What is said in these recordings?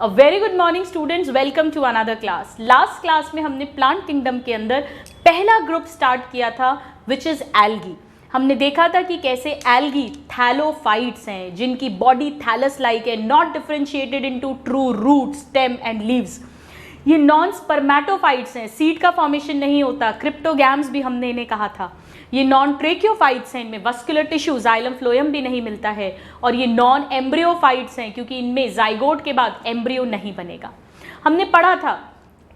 A very good morning students, welcome to another class. Last class में हमने plant kingdom के अंदर पहला ग्रुप स्टार्ट किया था विच इज़ एल्गी। हमने देखा था कि कैसे एल्गी थैलोफाइट्स हैं जिनकी बॉडी थैलस लाइक है, not differentiated into true root, stem and leaves. ये नॉन स्पर्मेटोफाइट्स हैं, सीड का फॉर्मेशन नहीं होता। क्रिप्टोगैम्स भी हमने इन्हें कहा था। ये नॉन ट्रेक्योफाइट्स हैं, इनमें वस्कुलर टिश्यू जाइलम फ्लोएम भी नहीं मिलता है। और ये नॉन एम्ब्रियोफाइट्स हैं क्योंकि इनमें जाइगोट के बाद एम्ब्रियो नहीं बनेगा। हमने पढ़ा था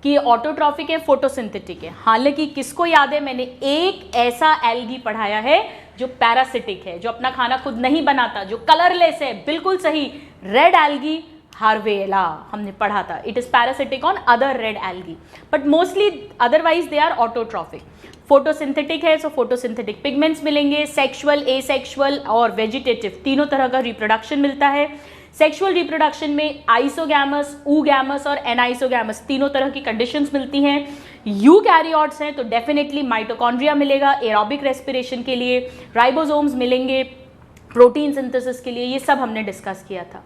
कि ये ऑटोट्रॉफिक है, फोटोसिंथेटिक है। हालांकि किसको याद है, मैंने एक ऐसा एल्गी पढ़ाया है जो पैरासिटिक है, जो अपना खाना खुद नहीं बनाता, जो कलरलेस है। बिल्कुल सही, रेड एल्गी हार्वेला हमने पढ़ा था। It is parasitic on other red algae but mostly otherwise they are autotrophic. Photosynthetic है, सो फोटोसिंथेटिक पिगमेंट्स मिलेंगे। सेक्सुअल, एसेक्सुअल और वेजिटेटिव तीनों तरह का रिप्रोडक्शन मिलता है। सेक्सुअल रिप्रोडक्शन में आइसोगैमस, ऊगैमस और एनाइसोगैमस तीनों तरह की कंडीशंस मिलती हैं। यूकैरियोट्स हैं तो डेफिनेटली माइटोकॉन्ड्रिया मिलेगा एरोबिक रेस्पिरेशन के लिए, राइबोसोम्स मिलेंगे प्रोटीन सिंथेसिस के लिए। ये सब हमने डिस्कस किया था।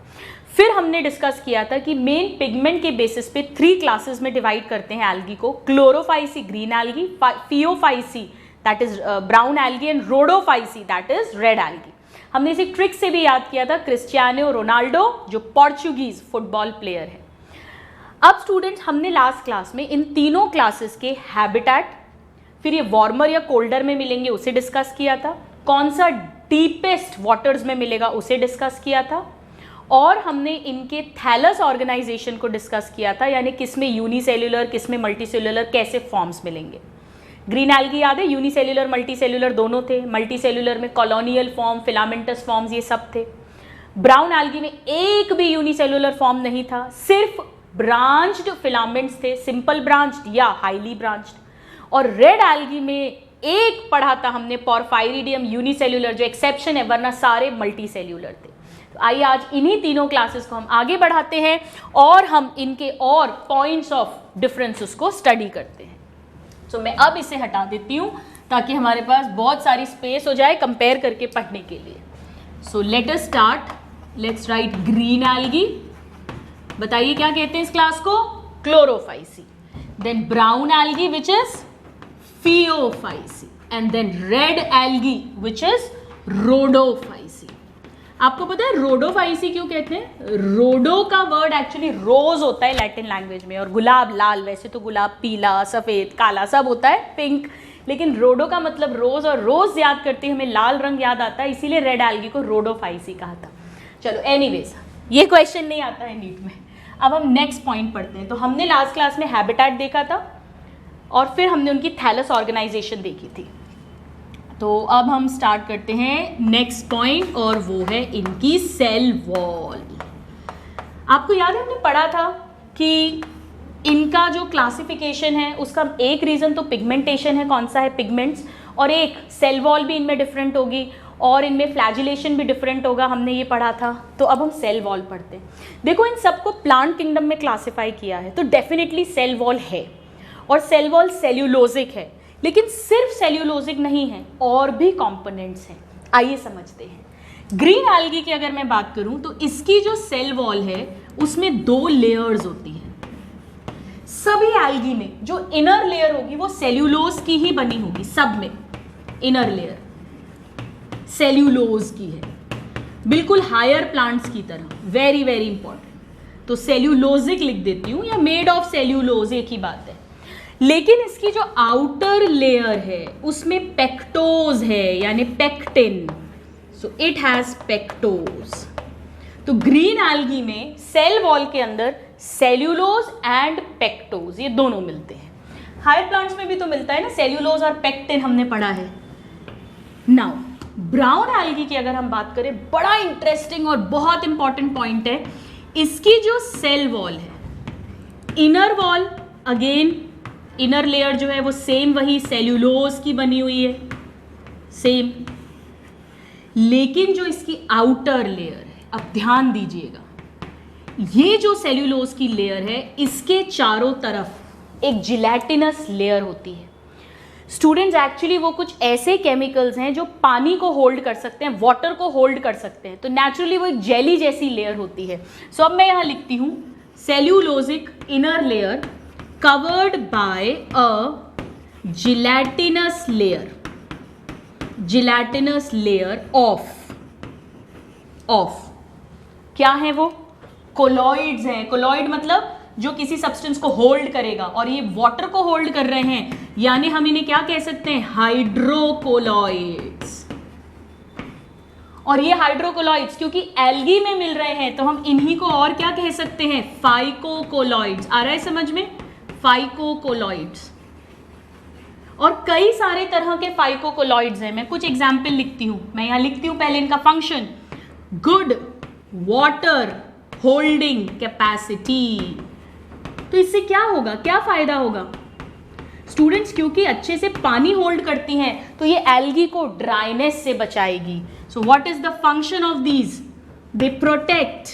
फिर हमने डिस्कस किया था कि मेन पिगमेंट के बेसिस पे 3 क्लासेस में डिवाइड करते हैं एल्गी को। Chlorophyceae green algae, Phaeophyceae that is brown algae and Rhodophyceae that is red algae. हमने इसी ट्रिक से भी याद किया था क्रिस्टियानो रोनाल्डो जो पोर्चुगीज फुटबॉल प्लेयर है। अब स्टूडेंट्स, हमने लास्ट क्लास में इन तीनों क्लासेस के हैबिटेट, फिर ये वार्मर या कोल्डर में मिलेंगे उसे डिस्कस किया था। कौन सा डीपेस्ट वाटर्स में मिलेगा उसे डिस्कस किया था। और हमने इनके थैलस ऑर्गेनाइजेशन को डिस्कस किया था, यानी किस में यूनिसेल्युलर, किस में मल्टीसेल्युलर, कैसे फॉर्म्स मिलेंगे। ग्रीन एल्गी याद है, यूनिसेल्युलर मल्टीसेल्युलर दोनों थे। मल्टीसेल्युलर में कॉलोनियल फॉर्म, फिलामेंटस फॉर्म्स ये सब थे। ब्राउन एल्गी में एक भी यूनिसेल्युलर फॉर्म नहीं था, सिर्फ ब्रांच्ड फिलामेंट्स थे, सिंपल ब्रांच्ड या हाईली ब्रांच्ड। और रेड एल्गी में एक पढ़ा था हमने पोरफायरिडियम यूनिसेल्युलर, जो एक्सेप्शन है, वरना सारे मल्टीसेल्युलर थे। तो आइए आज इन्हीं तीनों क्लासेस को हम आगे बढ़ाते हैं और हम इनके और पॉइंट्स ऑफ डिफरेंसेस को स्टडी करते हैं। सो मैं अब इसे हटा देती हूँ ताकि हमारे पास बहुत सारी स्पेस हो जाए कंपेयर करके पढ़ने के लिए। So let us start, let's write green algae. बताइए क्या कहते हैं इस क्लास को, Chlorophyceae. Then brown algae which is Phaeophyceae and then red algae which is Rhodophyceae. आपको पता है रोडोफाइसी क्यों कहते हैं? रोडो का वर्ड एक्चुअली रोज होता है लैटिन लैंग्वेज में, और गुलाब लाल, वैसे तो गुलाब पीला, सफ़ेद, काला सब होता है, पिंक, लेकिन रोडो का मतलब रोज, और रोज याद करते हमें लाल रंग याद आता है, इसीलिए रेड एल्गी को रोडोफाइसी कहा था। चलो एनीवेज, ये क्वेश्चन नहीं आता है नीट में। अब हम नेक्स्ट पॉइंट पढ़ते हैं। तो हमने लास्ट क्लास में हैबिटेट देखा था और फिर हमने उनकी थैलस ऑर्गेनाइजेशन देखी थी। तो अब हम स्टार्ट करते हैं नेक्स्ट पॉइंट, और वो है इनकी सेल वॉल। आपको याद है हमने पढ़ा था कि इनका जो क्लासिफिकेशन है उसका एक रीज़न तो पिगमेंटेशन है, कौन सा है, पिगमेंट्स, और एक सेल वॉल भी इनमें डिफरेंट होगी और इनमें फ्लैजिलेशन भी डिफरेंट होगा, हमने ये पढ़ा था। तो अब हम सेल वॉल पढ़ते हैं। देखो, इन सबको प्लांट किंगडम में क्लासीफाई किया है तो डेफिनेटली सेल वॉल है, और सेल वॉल सेल्यूलोजिक है, लेकिन सिर्फ सेल्यूलोजिक नहीं है, और भी कंपोनेंट्स हैं। आइए समझते हैं। ग्रीन एल्गी की अगर मैं बात करूं तो इसकी जो सेल वॉल है उसमें 2 लेयर्स होती हैं। सभी एल्गी में जो इनर लेयर होगी वो सेल्यूलोज की ही बनी होगी, सब में इनर लेयर सेल्यूलोज की है, बिल्कुल हायर प्लांट्स की तरह। Very very important. तो सेल्यूलोजिक लिख देती हूँ या मेड ऑफ सेल्यूलोज, एक ही बात है। लेकिन इसकी जो आउटर लेयर है उसमें पेक्टोज है, यानी pectin. So it has pectose. तो ग्रीन एल्गी में सेल वॉल के अंदर सेल्यूलोज एंड पेक्टोज ये दोनों मिलते हैं। हायर प्लांट्स में भी तो मिलता है ना, सेल्यूलोज और पेक्टिन हमने पढ़ा है। नाउ ब्राउन एल्गी की अगर हम बात करें, बड़ा इंटरेस्टिंग और बहुत इंपॉर्टेंट पॉइंट है, इसकी जो सेल वॉल है, inner wall, again inner layer जो है वो सेम वही सेल्यूलोज की बनी हुई है, सेम। लेकिन जो इसकी आउटर लेयर है, अब ध्यान दीजिएगा, ये जो सेल्यूलोज की लेयर है इसके चारों तरफ एक जिलेटिनस लेयर होती है। स्टूडेंट्स, एक्चुअली वो कुछ ऐसे केमिकल्स हैं जो पानी को होल्ड कर सकते हैं, वाटर को होल्ड कर सकते हैं, तो नेचुरली वो एक जेली जैसी लेयर होती है। सो अब मैं यहाँ लिखती हूँ cellulosic inner layer covered by a gelatinous layer of क्या है वो? कोलॉइड्स हैं. कोलॉइड मतलब जो किसी सब्सटेंस को होल्ड करेगा, और ये वाटर को होल्ड कर रहे हैं, यानी हम इन्हें क्या कह सकते हैं? हाइड्रोकोलॉइड्स. और ये हाइड्रोकोलॉइड्स क्योंकि एल्गी में मिल रहे हैं तो हम इन्हीं को और क्या कह सकते हैं? फाइकोकोलॉइड्स. आ रहा है समझ में? फाइकोकोलॉइड्स. और कई सारे तरह के फाइकोकोलॉइड्स हैं. मैं कुछ एग्जाम्पल लिखती हूं. मैं यहां लिखती हूं पहले इनका function. Good water holding capacity. तो इससे क्या होगा? क्या फायदा होगा स्टूडेंट्स? क्योंकि अच्छे से पानी होल्ड करती हैं तो ये एल्गी को ड्राइनेस से बचाएगी. So what is the function of these? They protect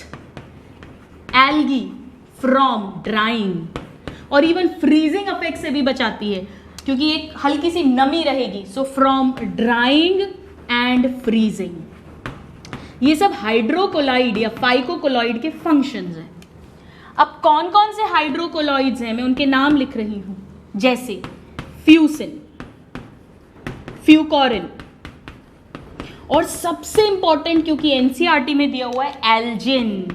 algae from drying, और इवन फ्रीजिंग इफेक्ट से भी बचाती है क्योंकि एक हल्की सी नमी रहेगी. So from drawing and freezing. ये सब हाइड्रोकोलॉइड या फाइकोकोलॉइड के फंक्शंस हैं. अब कौन कौन से हाइड्रोकोलॉइड्स हैं मैं उनके नाम लिख रही हूं. जैसे फ्यूसिन, फ्यूकोरिन, और सबसे इंपॉर्टेंट क्योंकि एनसीईआरटी में दिया हुआ है, एल्जिन.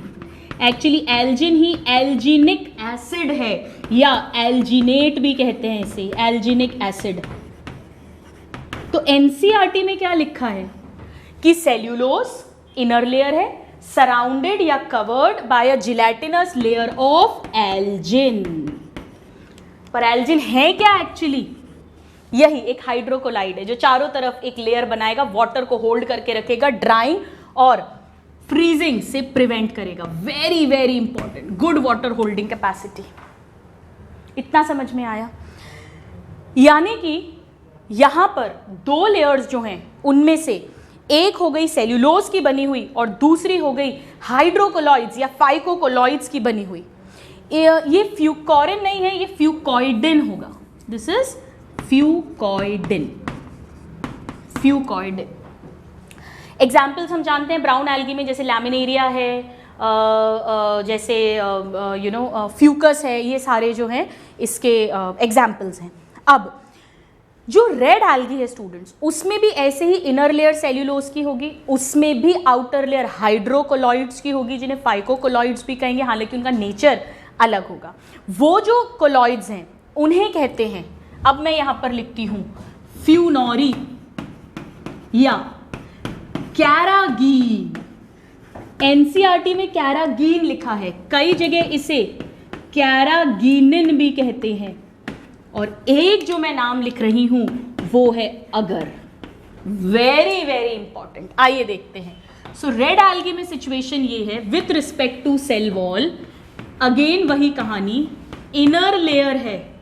एक्चुअली एल्जिन ही एल्जिनिक एसिड है, या एल्जिनेट भी कहते हैं इसे, एल्जिनिक एसिड. तो एनसीईआरटी में क्या लिखा है कि सेल्यूलोज इनर लेयर है, सराउंडेड या covered by a gelatinous layer of Elgin. पर एल्जिन है क्या एक्चुअली? यही एक हाइड्रोकोलाइड है जो चारों तरफ एक लेयर बनाएगा, वाटर को होल्ड करके रखेगा, ड्राइंग और फ्रीजिंग से प्रिवेंट करेगा. Very very important. Good water holding capacity. इतना समझ में आया? यानी कि यहां पर दो लेयर्स जो हैं उनमें से एक हो गई सेल्यूलोज की बनी हुई और दूसरी हो गई हाइड्रोकोलॉइड्स या फाइकोकोलॉइड्स की बनी हुई. ये फ्यूकोरिन नहीं है, ये फ्यूकोइडिन होगा. This is fucoidin. Fucoidin. Examples हम जानते हैं ब्राउन एल्गी में, जैसे लैमिनेरिया है, जैसे फ्यूकस है. ये सारे जो हैं इसके एग्जाम्पल्स हैं. अब जो रेड एल्गी है स्टूडेंट्स, उसमें भी ऐसे ही इनर लेयर सेल्यूलोज की होगी, उसमें भी आउटर लेयर हाइड्रोकोलॉइड्स की होगी जिन्हें फाइकोकोलॉइड्स भी कहेंगे, हालांकि उनका नेचर अलग होगा. वो जो कोलॉइड्स हैं उन्हें कहते हैं, अब मैं यहां पर लिखती हूं, फ्यूनोरी या कैरागीन. एनसीईआरटी में कैरागीन लिखा है, कई जगह इसे कैरागीनिन भी कहते हैं. और एक जो मैं नाम लिख रही हूं वो है अगर. Very very important. आइए देखते हैं. सो रेड एल्गी में सिचुएशन ये है with respect to cell wall. Again वही कहानी, इनर लेयर है,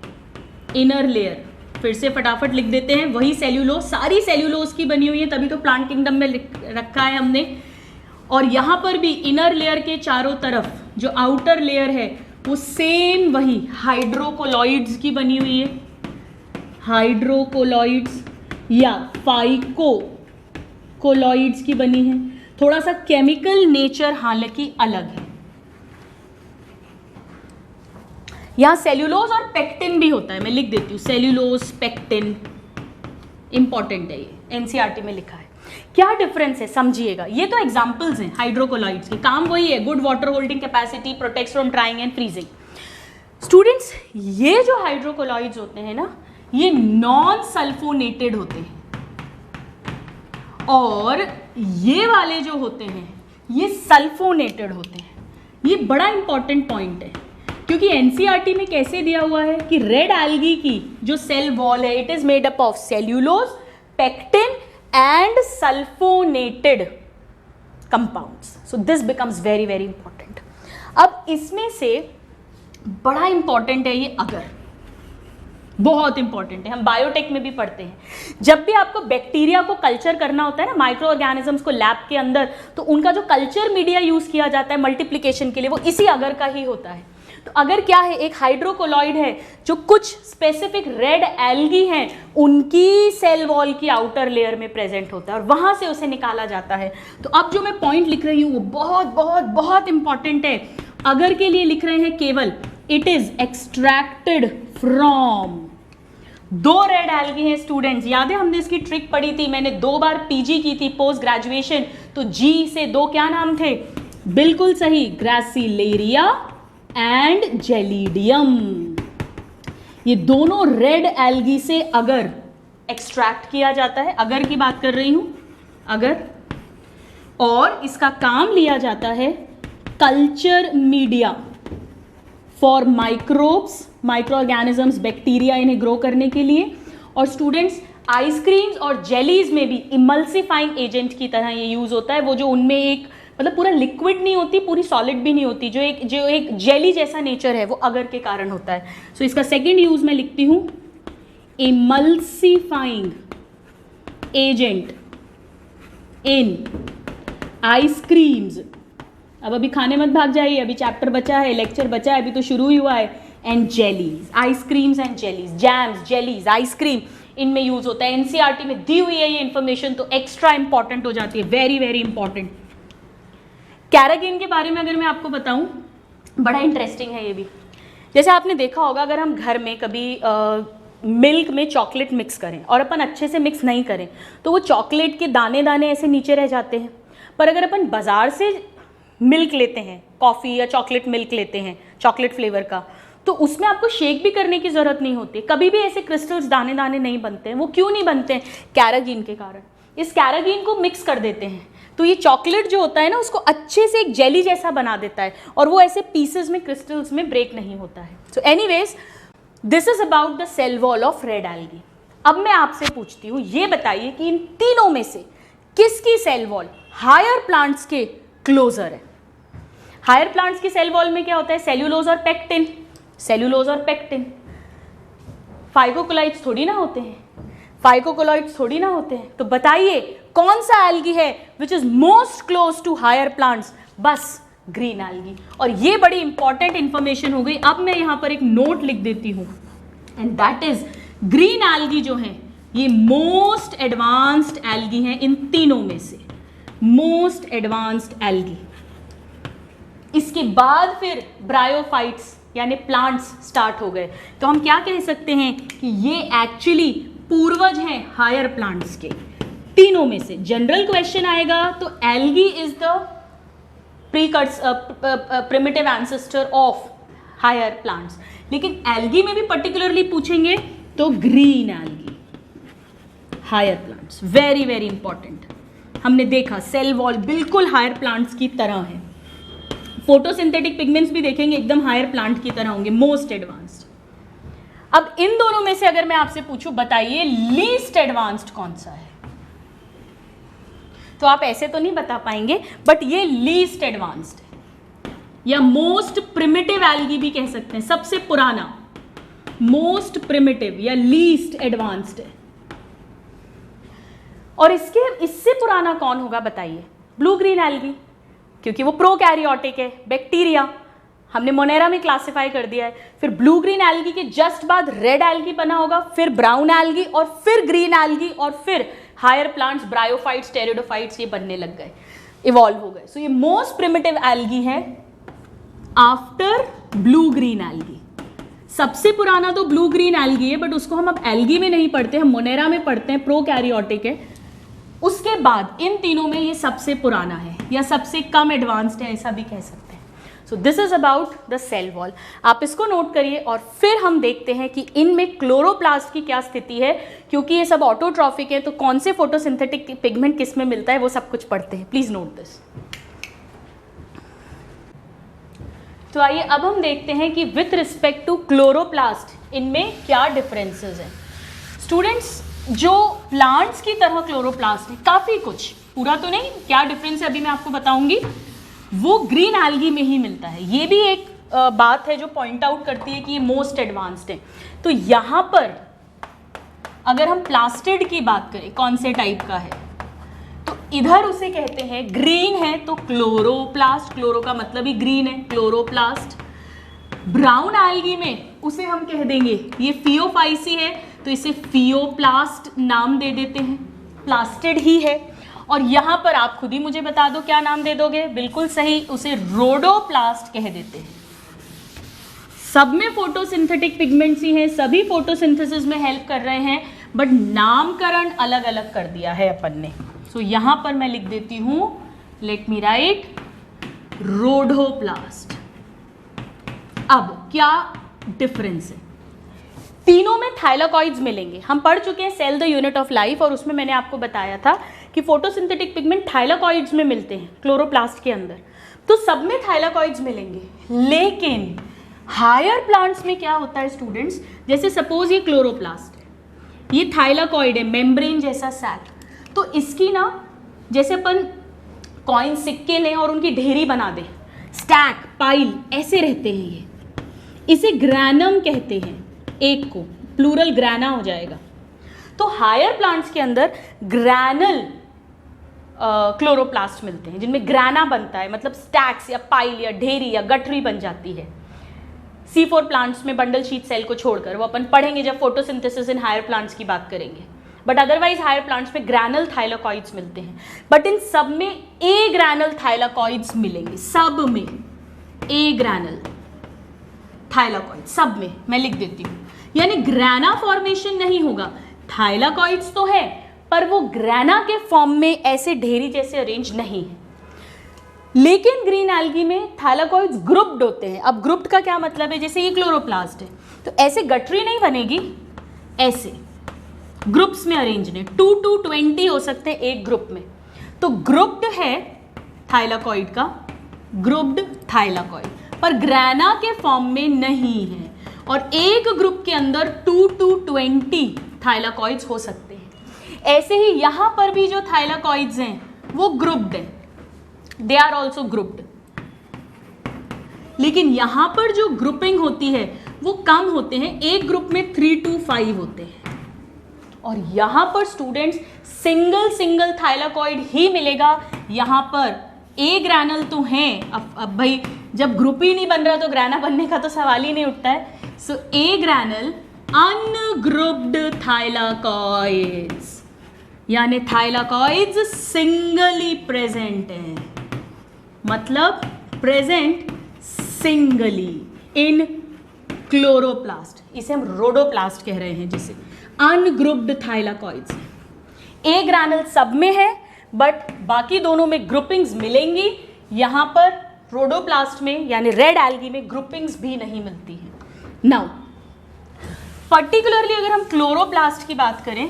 इनर लेयर. फिर से फटाफट लिख देते हैं, वही सेल्यूलोज, सारी सेल्यूलोज की बनी हुई है, तभी तो प्लांट किंगडम में रखा है हमने. और यहां पर भी इनर लेयर के चारों तरफ जो आउटर लेयर है वो सेम वही हाइड्रोकोलॉइड्स की बनी हुई है. हाइड्रोकोलॉइड्स या फाइकोकोलॉइड्स की बनी है. थोड़ा सा केमिकल नेचर हालांकि अलग है. यहां सेल्यूलोज और पेक्टिन भी होता है, मैं लिख देती हूं, सेल्यूलोज पेक्टिन. इंपॉर्टेंट है, ये एनसीईआरटी में लिखा है. क्या डिफरेंस है समझिएगा. ये तो एग्जांपल्स हैं हाइड्रोकोलॉइड्स के, काम वही है, good water holding capacity, protects from drawing and freezing. Students, ये जो हाइड्रोकोलॉइड्स होते हैं ना, ये नॉन सल्फोनेटेड होते हैं, और ये वाले जो होते हैं ये सल्फोनेटेड होते हैं. ये बड़ा इंपॉर्टेंट पॉइंट है क्योंकि एनसीईआरटी में कैसे दिया हुआ है कि रेड एल्गी की जो सेल वॉल है, it is made up of cellulose, pectin and sulfonated compounds. So this becomes very very important. अब इसमें से बड़ा इंपॉर्टेंट है ये अगर, बहुत इंपॉर्टेंट है, हम बायोटेक में भी पढ़ते हैं. जब भी आपको बैक्टीरिया को कल्चर करना होता है ना, माइक्रो ऑर्गेनिजम्स को लैब के अंदर, तो उनका जो कल्चर मीडिया यूज किया जाता है मल्टीप्लिकेशन के लिए, वो इसी अगर का ही होता है. तो अगर क्या है, एक हाइड्रोकोलॉइड है जो कुछ स्पेसिफिक रेड एल्गी हैं उनकी सेल वॉल की आउटर लेयर में प्रेजेंट होता है और वहां से उसे निकाला जाता है. तो अब जो मैं पॉइंट लिख रही हूं वो बहुत बहुत बहुत इंपॉर्टेंट है. अगर के लिए लिख रहे हैं केवल it is extracted from. 2 red algae हैं स्टूडेंट्स, याद है हमने इसकी ट्रिक पढ़ी थी, मैंने 2 बार पीजी की थी पोस्ट ग्रेजुएशन, तो जी से 2 क्या नाम थे? बिल्कुल सही, ग्रासिलेरिया एंड जेलिडियम। ये दोनों रेड एल्गी से अगर एक्सट्रैक्ट किया जाता है, अगर की बात कर रही हूं, अगर, और इसका काम लिया जाता है culture media for microbes, micro organisms, bacteria, इन्हें ग्रो करने के लिए। और स्टूडेंट्स आइसक्रीम्स और जेलीज में भी इमल्सिफाइंग एजेंट की तरह ये यूज होता है, वो जो उनमें एक मतलब पूरा लिक्विड नहीं होती, पूरी सॉलिड भी नहीं होती, जो एक जेली जैसा नेचर है वो अगर के कारण होता है। सो इसका सेकेंड यूज मैं लिखती हूं इमल्सिफाइंग एजेंट इन आइसक्रीम्स। अब अभी खाने मत भाग जाइए, अभी चैप्टर बचा है, लेक्चर बचा है, अभी तो शुरू ही हुआ है। And jellies, ice creams and jellies, jams, jellies, ice cream, इनमें यूज होता है। एनसीईआरटी में दी हुई है ये इन्फॉर्मेशन, तो एक्स्ट्रा इंपॉर्टेंट हो जाती है, वेरी वेरी इंपॉर्टेंट। कैरागेन के बारे में अगर मैं आपको बताऊं, बड़ा इंटरेस्टिंग है ये भी। जैसे आपने देखा होगा, अगर हम घर में कभी मिल्क में चॉकलेट मिक्स करें और अपन अच्छे से मिक्स नहीं करें तो वो चॉकलेट के दाने दाने ऐसे नीचे रह जाते हैं। पर अगर अपन बाजार से मिल्क लेते हैं, कॉफ़ी या चॉकलेट मिल्क लेते हैं चॉकलेट फ्लेवर का, तो उसमें आपको शेक भी करने की ज़रूरत नहीं होती, कभी भी ऐसे क्रिस्टल्स दाने दाने नहीं बनते हैं। वो क्यों नहीं बनते हैं? कैरागीन के कारण। इस कैरागीन को मिक्स कर देते हैं तो ये चॉकलेट जो होता है ना, उसको अच्छे से एक जेली जैसा बना देता है और वो ऐसे पीसेस में, क्रिस्टल्स में ब्रेक नहीं होता है। So anyways, this is about the cell wall of red algae. अब मैं आपसे पूछती हूँ, ये बताइए कि इन तीनों में से किसकी सेल वॉल हायर प्लांट्स के क्लोजर है? हायर प्लांट्स की सेल वॉल में क्या होता है? सेल्यूलोज और पेक्टिन, सेल्यूलोज और पेक्टिन। फाइकोकोलाइट्स थोड़ी ना होते हैं, फाइकोकोलाइट्स थोड़ी ना होते हैं। तो बताइए कौन सा एल्गी है which is most close to higher plants? बस ग्रीन एल्गी। और ये बड़ी इंपॉर्टेंट इंफॉर्मेशन हो गई। अब मैं यहां पर एक नोट लिख देती हूं, and that is green algae जो है ये मोस्ट एडवांस्ड एल्गी हैं इन तीनों में से, मोस्ट एडवांस्ड एल्गी। इसके बाद फिर ब्रायोफाइट्स यानी प्लांट्स स्टार्ट हो गए। तो हम क्या कह सकते हैं कि ये एक्चुअली पूर्वज हैं हायर प्लांट्स के, तीनों में से। जनरल क्वेश्चन आएगा तो algae is the primitive ancestor of higher plants, लेकिन एल्गी में भी पर्टिकुलरली पूछेंगे तो green algae, higher plants, very very important. हमने देखा सेल वॉल बिल्कुल हायर प्लांट्स की तरह है। फोटोसिंथेटिक पिगमेंट्स भी देखेंगे, एकदम हायर प्लांट की तरह होंगे, मोस्ट एडवांस्ड। अब इन दोनों में से अगर मैं आपसे पूछूं, बताइए लीस्ट एडवांस्ड कौन सा है? तो आप ऐसे तो नहीं बता पाएंगे, बट ये लीस्ट एडवांस्ड है, या मोस्ट प्रिमिटिव एल्गी भी कह सकते हैं, सबसे पुराना, मोस्ट प्रिमिटिव या लीस्ट एडवांस्ड है। और इससे पुराना कौन होगा बताइए? ब्लू ग्रीन एल्गी, क्योंकि वो प्रोकैरियोटिक है, बैक्टीरिया, हमने मोनेरा में क्लासिफाई कर दिया है। फिर ब्लू ग्रीन एल्गी के जस्ट बाद रेड एल्गी बना होगा, फिर ब्राउन एल्गी, और फिर ग्रीन एल्गी, और फिर हायर प्लांट्स, ब्रायोफाइट्स, टेरिडोफाइट्स, ये बनने लग गए, इवॉल्व हो गए। सो ये मोस्ट प्रिमिटिव एल्गी है आफ्टर ब्लू ग्रीन एल्गी। सबसे पुराना तो ब्लू ग्रीन एल्गी है, बट उसको हम अब एल्गी में नहीं पढ़ते, हम मोनेरा में पढ़ते हैं, प्रोकैरियोटिक है। उसके बाद इन तीनों में ये सबसे पुराना है या सबसे कम एडवांस्ड है, ऐसा भी कह सकते हैं। So this is about the cell wall. आप इसको नोट करिए और फिर हम देखते हैं कि इनमें क्लोरोप्लास्ट की क्या स्थिति है, क्योंकि ये सब ऑटोट्रॉफिक है, तो कौन से फोटोसिंथेटिक पिगमेंट किस में मिलता है वो सब कुछ पढ़ते हैं। Please note this. तो आइए अब हम देखते हैं कि विथ रिस्पेक्ट टू क्लोरोप्लास्ट इनमें क्या डिफरेंसेस हैं। स्टूडेंट्स, जो प्लांट्स की तरह क्लोरोप्लास्ट है, काफ़ी कुछ, पूरा तो नहीं, क्या डिफरेंस है अभी मैं आपको बताऊंगी, वो ग्रीन एल्गी में ही मिलता है। ये भी एक बात है जो पॉइंट आउट करती है कि ये मोस्ट एडवांस्ड है। तो यहाँ पर अगर हम प्लास्टिड की बात करें, कौन से टाइप का है, तो इधर उसे कहते हैं ग्रीन है तो क्लोरोप्लास्ट, क्लोरो का मतलब ही ग्रीन है, क्लोरोप्लास्ट। ब्राउन एल्गी में उसे हम कह देंगे ये फियोफाइसी है, तो इसे फियोप्लास्ट नाम दे देते हैं, प्लास्टिड ही है। और यहाँ पर आप खुद ही मुझे बता दो क्या नाम दे दोगे। बिल्कुल सही, उसे रोडोप्लास्ट कह देते हैं। सब में फोटोसिंथेटिक पिगमेंट्स ही हैं, सभी फोटोसिंथेसिस में हेल्प कर रहे हैं, बट नामकरण अलग अलग कर दिया है अपन ने। सो यहाँ पर मैं लिख देती हूँ, लेट मी राइट रोडोप्लास्ट। अब क्या डिफरेंस है? तीनों में थाइलाकॉइड्स मिलेंगे। हम पढ़ चुके हैं cell the unit of life, और उसमें मैंने आपको बताया था कि फोटोसिंथेटिक पिगमेंट थाइलाकॉइड्स में मिलते हैं, क्लोरोप्लास्ट के अंदर। तो सब में थाइलाकॉइड्स मिलेंगे, लेकिन हायर प्लांट्स में क्या होता है स्टूडेंट्स, जैसे सपोज ये क्लोरोप्लास्ट है, ये थाइलाकॉइड है, मेम्ब्रेन जैसा सैक। तो इसकी ना, जैसे अपन कॉइन सिक्के लें और उनकी ढेरी बना दें, स्टैक पाइल ऐसे रहते हैं ये, इसे ग्रैनम कहते हैं। एक को प्लूरल ग्रैना हो जाएगा। तो हायर प्लांट्स के अंदर ग्रैनल क्लोरोप्लास्ट मिलते हैं, जिनमें ग्रैना बनता है, मतलब स्टैक्स या पाइल या ढेरी या गठरी बन जाती है। C4 प्लांट्स में बंडल शीट सेल को छोड़कर, वो अपन पढ़ेंगे जब फोटोसिंथेसिस इन हायर प्लांट्स की बात करेंगे। बट अदरवाइज हायर प्लांट्स में ग्रैनल थाइलाकॉइड्स मिलते हैं, बट इन सब में ए ग्रैनल थाइलाकॉइड्स मिलेंगे। सब में ए ग्रैनल थाइलाकॉइड, सब में मैं लिख देती हूँ, यानी ग्रैना फॉर्मेशन नहीं होगा। थाइलाकॉइड्स तो है, पर वो ग्रैना के फॉर्म में ऐसे ढेरी जैसे अरेंज नहीं है। लेकिन ग्रीन एल्गी में थाइलाकॉइड्स ग्रुप्ड होते हैं। अब ग्रुप्ड का क्या मतलब है? जैसे ये क्लोरोप्लास्ट है, तो ऐसे गठरी नहीं बनेगी, ऐसे ग्रुप्स में अरेंज ने 2 to 20 हो सकते हैं एक ग्रुप में। तो ग्रुप्ड है थाइलाकॉइड का, ग्रुप्ड थाइलाकॉइड, पर ग्रैना के फॉर्म में नहीं है। और एक ग्रुप के अंदर 2 to 20 थाइलाकॉइड्स हो सकते हैं। ऐसे ही यहाँ पर भी जो थाइलाकॉइड्स हैं वो ग्रुप्ड हैं, दे आर ऑल्सो ग्रुप्ड। लेकिन यहाँ पर जो ग्रुपिंग होती है वो कम होते हैं, एक ग्रुप में 3 to 5 होते हैं। और यहाँ पर स्टूडेंट्स सिंगल थाइलाकॉइड ही मिलेगा। यहाँ पर ए ग्रैनल तो हैं, अब भाई जब ग्रुप ही नहीं बन रहा तो ग्रैना बनने का तो सवाल ही नहीं उठता है। सो ए ग्रैनल अनग्रुप्ड थाइलाकॉइड्स, यानी थाइलाकॉइड्स सिंगली प्रेजेंट हैं, मतलब प्रेजेंट सिंगली इन क्लोरोप्लास्ट। इसे हम रोडोप्लास्ट कह रहे हैं, जिसे अनग्रुप्ड थाइलाकॉइड्स। ए ग्रैनल सब में है, बट बाकी दोनों में ग्रुपिंग्स मिलेंगी। यहाँ पर रोडोप्लास्ट में यानी रेड एल्गी में ग्रुपिंग्स भी नहीं मिलती हैं। नाउ पर्टिकुलरली अगर हम क्लोरोप्लास्ट की बात करें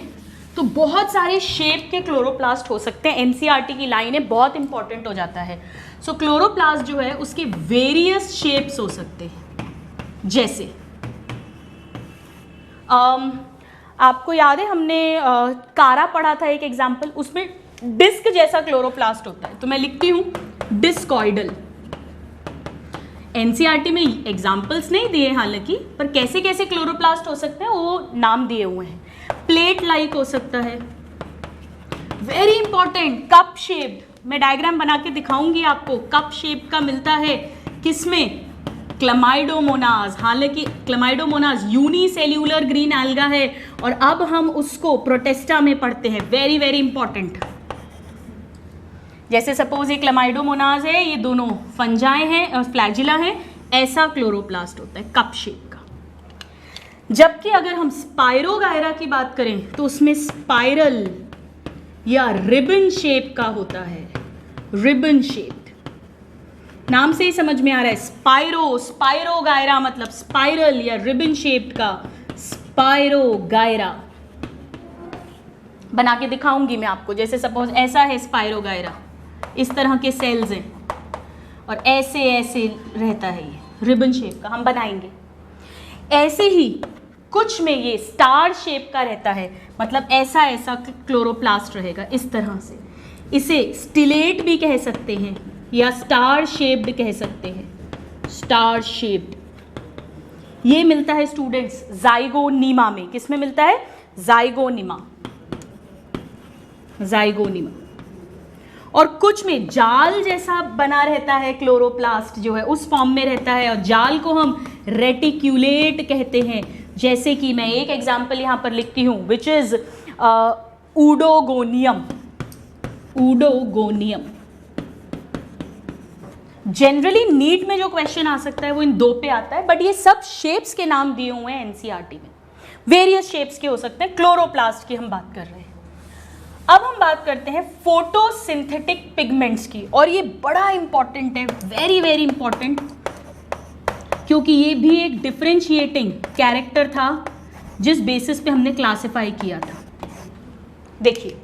तो बहुत सारे शेप के क्लोरोप्लास्ट हो सकते हैं। एनसीईआरटी की लाइनें बहुत इंपॉर्टेंट हो जाता है। सो क्लोरोप्लास्ट जो है उसके वेरियस शेप्स हो सकते हैं। जैसे आपको याद है हमने कारा पढ़ा था एक एग्जाम्पल, उसमें डिस्क जैसा क्लोरोप्लास्ट होता है, तो मैं लिखती हूँ डिस्कॉइडल। एनसीईआरटी में एग्जाम्पल्स नहीं दिए हालांकि, पर कैसे कैसे क्लोरोप्लास्ट हो सकते हैं वो नाम दिए हुए हैं। प्लेट लाइक हो सकता है, वेरी इंपॉर्टेंट कप शेप्ड। मैं डायग्राम बना के दिखाऊंगी आपको। कप शेप का मिलता है किसमें? क्लमाइडोमोनास। हालांकि क्लमाइडोमोनास यूनिसेल्यूलर ग्रीन एल्गा है, और अब हम उसको प्रोटेस्टा में पढ़ते हैं। Very very important. जैसे सपोज ये क्लमाइडोमोनास है, ये दोनों फंजाई हैं, फ्लैजिला हैं, ऐसा क्लोरोप्लास्ट होता है कप शेप का। जबकि अगर हम स्पाइरोगायरा की बात करें तो उसमें स्पाइरल या रिबन शेप का होता है। रिबन शेप नाम से ही समझ में आ रहा है। स्पाइरोगायरा मतलब स्पाइरल या रिबन शेप्ड का स्पाइरोगायरा। बना के दिखाऊंगी मैं आपको। जैसे सपोज ऐसा है स्पाइरोगायरा, इस तरह के सेल्स हैं और ऐसे ऐसे रहता है ये रिबन शेप का, हम बनाएंगे। ऐसे ही कुछ में ये स्टार शेप का रहता है, मतलब ऐसा ऐसा क्लोरोप्लास्ट रहेगा इस तरह से। इसे स्टिलेट भी कह सकते हैं या स्टार शेप्ड कह सकते हैं। स्टार शेप्ड ये मिलता है स्टूडेंट्स जाइगोनिमा में। किस में मिलता है? जाइगोनिमा। जाइगोनिमा। और कुछ में जाल जैसा बना रहता है, क्लोरोप्लास्ट जो है उस फॉर्म में रहता है, और जाल को हम रेटिक्यूलेट कहते हैं। जैसे कि मैं एक एग्जाम्पल यहाँ पर लिखती हूँ, विच इज ऊडोगोनियम। ऊडोगोनियम। जनरली नीट में जो क्वेश्चन आ सकता है वो इन दो पे आता है, बट ये सब शेप्स के नाम दिए हुए हैं एनसीईआरटी में, वेरियस शेप्स के हो सकते हैं। क्लोरोप्लास्ट की हम बात कर रहे हैं। अब हम बात करते हैं फोटोसिंथेटिक पिगमेंट्स की, और ये बड़ा इंपॉर्टेंट है, वेरी वेरी इंपॉर्टेंट, क्योंकि ये भी एक डिफरेंशिएटिंग कैरेक्टर था जिस बेसिस पे हमने क्लासिफाई किया था। देखिए,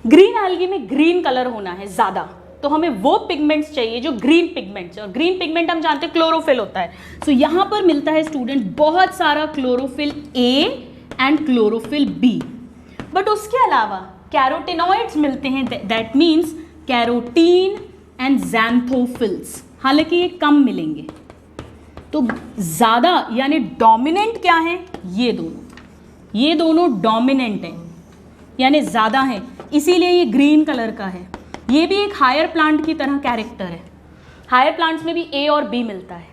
ग्रीन एल्गी में ग्रीन कलर होना है ज़्यादा, तो हमें वो पिगमेंट्स चाहिए जो ग्रीन पिगमेंट्स, और ग्रीन पिगमेंट हम जानते हैं क्लोरोफिल होता है। सो यहाँ पर मिलता है स्टूडेंट बहुत सारा chlorophyll a and chlorophyll b, but उसके अलावा कैरोटिनॉइड्स मिलते हैं, that means carotene and xanthophylls, हालांकि ये कम मिलेंगे। तो ज़्यादा यानी डोमिनेंट क्या है, ये दोनों डोमिनेंट हैं यानी ज़्यादा हैं, इसीलिए ये ग्रीन कलर का है। ये भी एक हायर प्लांट की तरह कैरेक्टर है, हायर प्लांट्स में भी ए और बी मिलता है।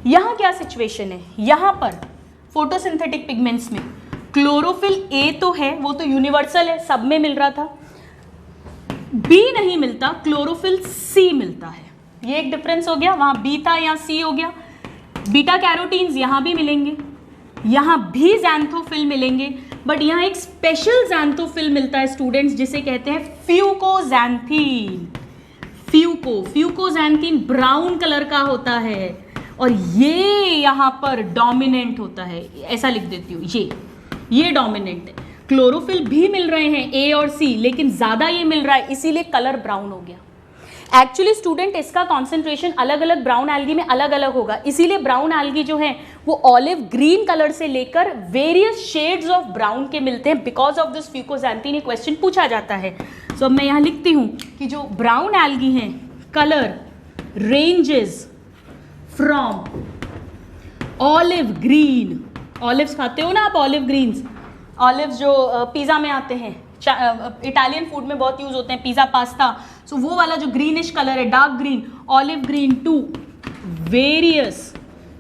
यहाँ क्या सिचुएशन है, यहाँ पर फोटोसिंथेटिक पिगमेंट्स में क्लोरोफिल ए तो है, वो तो यूनिवर्सल है, सब में मिल रहा था। बी नहीं मिलता, क्लोरोफिल सी मिलता है। ये एक डिफरेंस हो गया, वहाँ बी था यहाँ सी हो गया। बीटा कैरोटीन्स यहाँ भी मिलेंगे, यहाँ भी ज़ैंथोफिल मिलेंगे, बट यहाँ एक स्पेशल ज़ैंथोफिल मिलता है स्टूडेंट्स जिसे कहते हैं फ्यूकोज़ैंथीन। फ्यूकोज़ैंथीन ब्राउन कलर का होता है और ये यहाँ पर डोमिनेंट होता है, ऐसा लिख देती हूँ, ये डोमिनेंट है। क्लोरोफिल भी मिल रहे हैं ए और सी, लेकिन ज़्यादा ये मिल रहा है, इसीलिए कलर ब्राउन हो गया। एक्चुअली स्टूडेंट इसका कॉन्सेंट्रेशन अलग अलग ब्राउन एल्गी में अलग अलग होगा, इसीलिए ब्राउन एल्गी जो है वो ऑलिव ग्रीन कलर से लेकर वेरियस शेड्स ऑफ ब्राउन के मिलते हैं। बिकॉज ऑफ दिस फ्यूकोज़ैंथीन ये क्वेश्चन पूछा जाता है। सो अब मैं यहाँ लिखती हूँ कि जो ब्राउन एल्गी हैं, colour ranges from olive green, olives खाते हो ना आप, ऑलिव ग्रीन्स, ऑलिव्स जो पिज़्ज़ा में आते हैं, इटालियन फूड में बहुत यूज होते हैं, पिज़्ज़ा पास्ता। सो वो वाला जो ग्रीनिश कलर है, dark green, olive green to various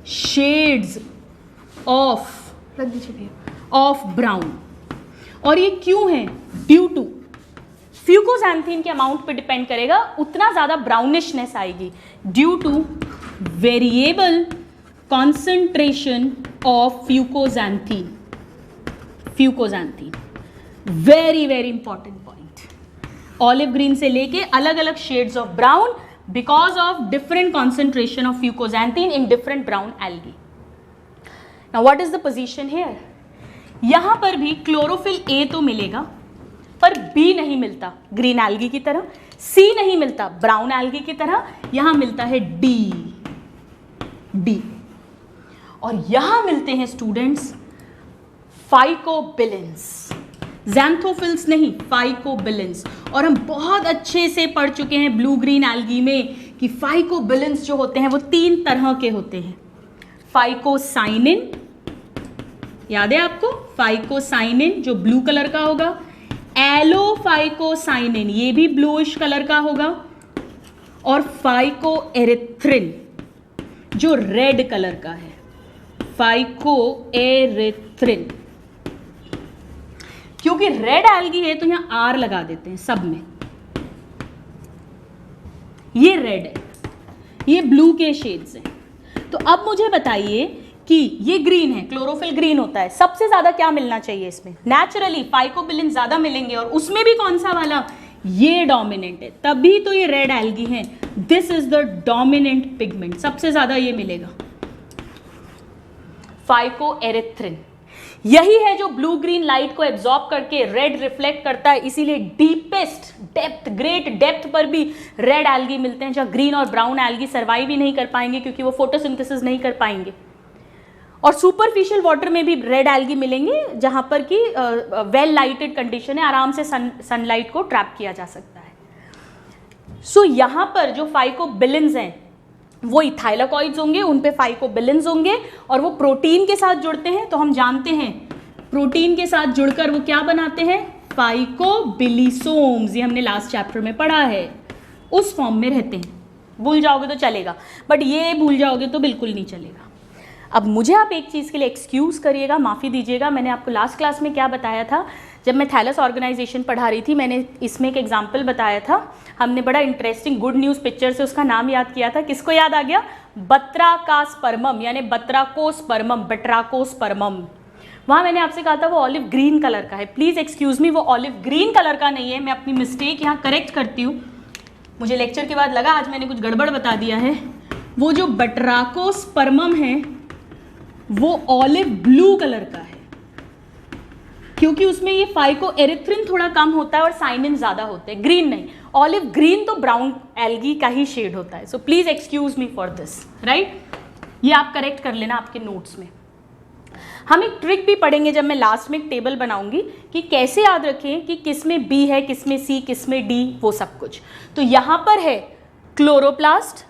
shades of brown. और ये क्यों है, ड्यू टू फ्यूकोज़ैंथीन के अमाउंट पे डिपेंड करेगा, उतना ज़्यादा ब्राउनिशनेस आएगी, due to variable concentration of fucoxanthin. Very very important point, olive green से लेके अलग अलग shades of brown because of different concentration of fucoxanthin in different brown algae. Now what is the position here, यहां पर भी chlorophyll A तो मिलेगा पर बी नहीं मिलता ग्रीन एल्गी की तरह, सी नहीं मिलता ब्राउन एल्गी की तरह, यहां मिलता है डी, और यहां मिलते हैं स्टूडेंट्स फाइकोबिलेंस, ज़ैंथोफिल्स नहीं, फाइकोबिलेंस। और हम बहुत अच्छे से पढ़ चुके हैं ब्लू ग्रीन एल्गी में कि फाइकोबिलेंस जो होते हैं वो 3 तरह के होते हैं। फाइकोसाइनिन, याद है आपको, फाइकोसाइनिन जो ब्लू कलर का होगा, एलोफाइकोसाइनिन ये भी ब्लूइश कलर का होगा, और फाइकोएरिथ्रिन जो रेड कलर का है, फाइकोएरिथ्रिन। क्योंकि रेड एल्गी है तो यहां आर लगा देते हैं सब में, ये रेड है, ये ब्लू के शेड्स हैं। तो अब मुझे बताइए कि ये ग्रीन है, क्लोरोफिल ग्रीन होता है, सबसे ज्यादा क्या मिलना चाहिए इसमें, नेचुरली फाइकोबिलिन ज्यादा मिलेंगे, और उसमें भी कौन सा वाला, ये डोमिनेंट है, तभी तो ये रेड एल्गी है। This is the dominant pigment, सबसे ज्यादा ये मिलेगा फाइकोएरिथ्रिन। यही है जो ब्लू ग्रीन लाइट को एब्जॉर्ब करके रेड रिफ्लेक्ट करता है, इसीलिए डीपेस्ट डेप्थ, ग्रेट डेप्थ पर भी रेड एल्गी मिलते हैं, जहां ग्रीन और ब्राउन एल्गी सर्वाइव ही नहीं कर पाएंगे क्योंकि वो फोटोसिंथेसिस नहीं कर पाएंगे। और सुपरफिशियल वाटर में भी रेड एल्गी मिलेंगे जहां पर कि वेल लाइटेड कंडीशन है, आराम से सनलाइट को ट्रैप किया जा सकता है। सो यहां पर जो फाइकोबिलिन्स हैं वो इथाइलाकॉइड्स होंगे, उन पे फाइकोबिलिन्स होंगे, और वो प्रोटीन के साथ जुड़ते हैं। तो हम जानते हैं प्रोटीन के साथ जुड़कर वो क्या बनाते हैं, फाइकोबिलिसोम्स, ये हमने लास्ट चैप्टर में पढ़ा है, उस फॉर्म में रहते हैं। भूल जाओगे तो चलेगा, बट ये भूल जाओगे तो बिल्कुल नहीं चलेगा। अब मुझे आप एक चीज़ के लिए एक्सक्यूज़ करिएगा, माफ़ी दीजिएगा, मैंने आपको लास्ट क्लास में क्या बताया था, जब मैं थैलस ऑर्गेनाइजेशन पढ़ा रही थी, मैंने इसमें एक एग्जाम्पल बताया था, हमने बड़ा इंटरेस्टिंग गुड न्यूज़ पिक्चर से उसका नाम याद किया था। किसको याद आ गया? बत्राकास्पर्मम, यानी बत्राकोस्पर्मम, बट्राकोस्पर्मम। वहाँ मैंने आपसे कहा था वो ऑलिव ग्रीन कलर का है। प्लीज़ एक्सक्यूज़ मी, वो ऑलिव ग्रीन कलर का नहीं है। मैं अपनी मिस्टेक यहाँ करेक्ट करती हूँ। मुझे लेक्चर के बाद लगा आज मैंने कुछ गड़बड़ बता दिया है। वो जो बट्राकोस्पर्मम है वो ऑलिव ब्लू कलर का है, क्योंकि उसमें ये फाइको एरिथ्रिन थोड़ा कम होता है और साइनिन ज़्यादा होते हैं, ग्रीन नहीं। ऑलिव ग्रीन तो ब्राउन एल्गी का ही शेड होता है। So please excuse me for this, right. ये आप करेक्ट कर लेना आपके नोट्स में। हम एक ट्रिक भी पढ़ेंगे जब मैं लास्ट में एक टेबल बनाऊंगी कि कैसे याद रखें कि किस में बी है, किस में सी, किस में डी, वो सब कुछ। तो यहाँ पर है chloroplast,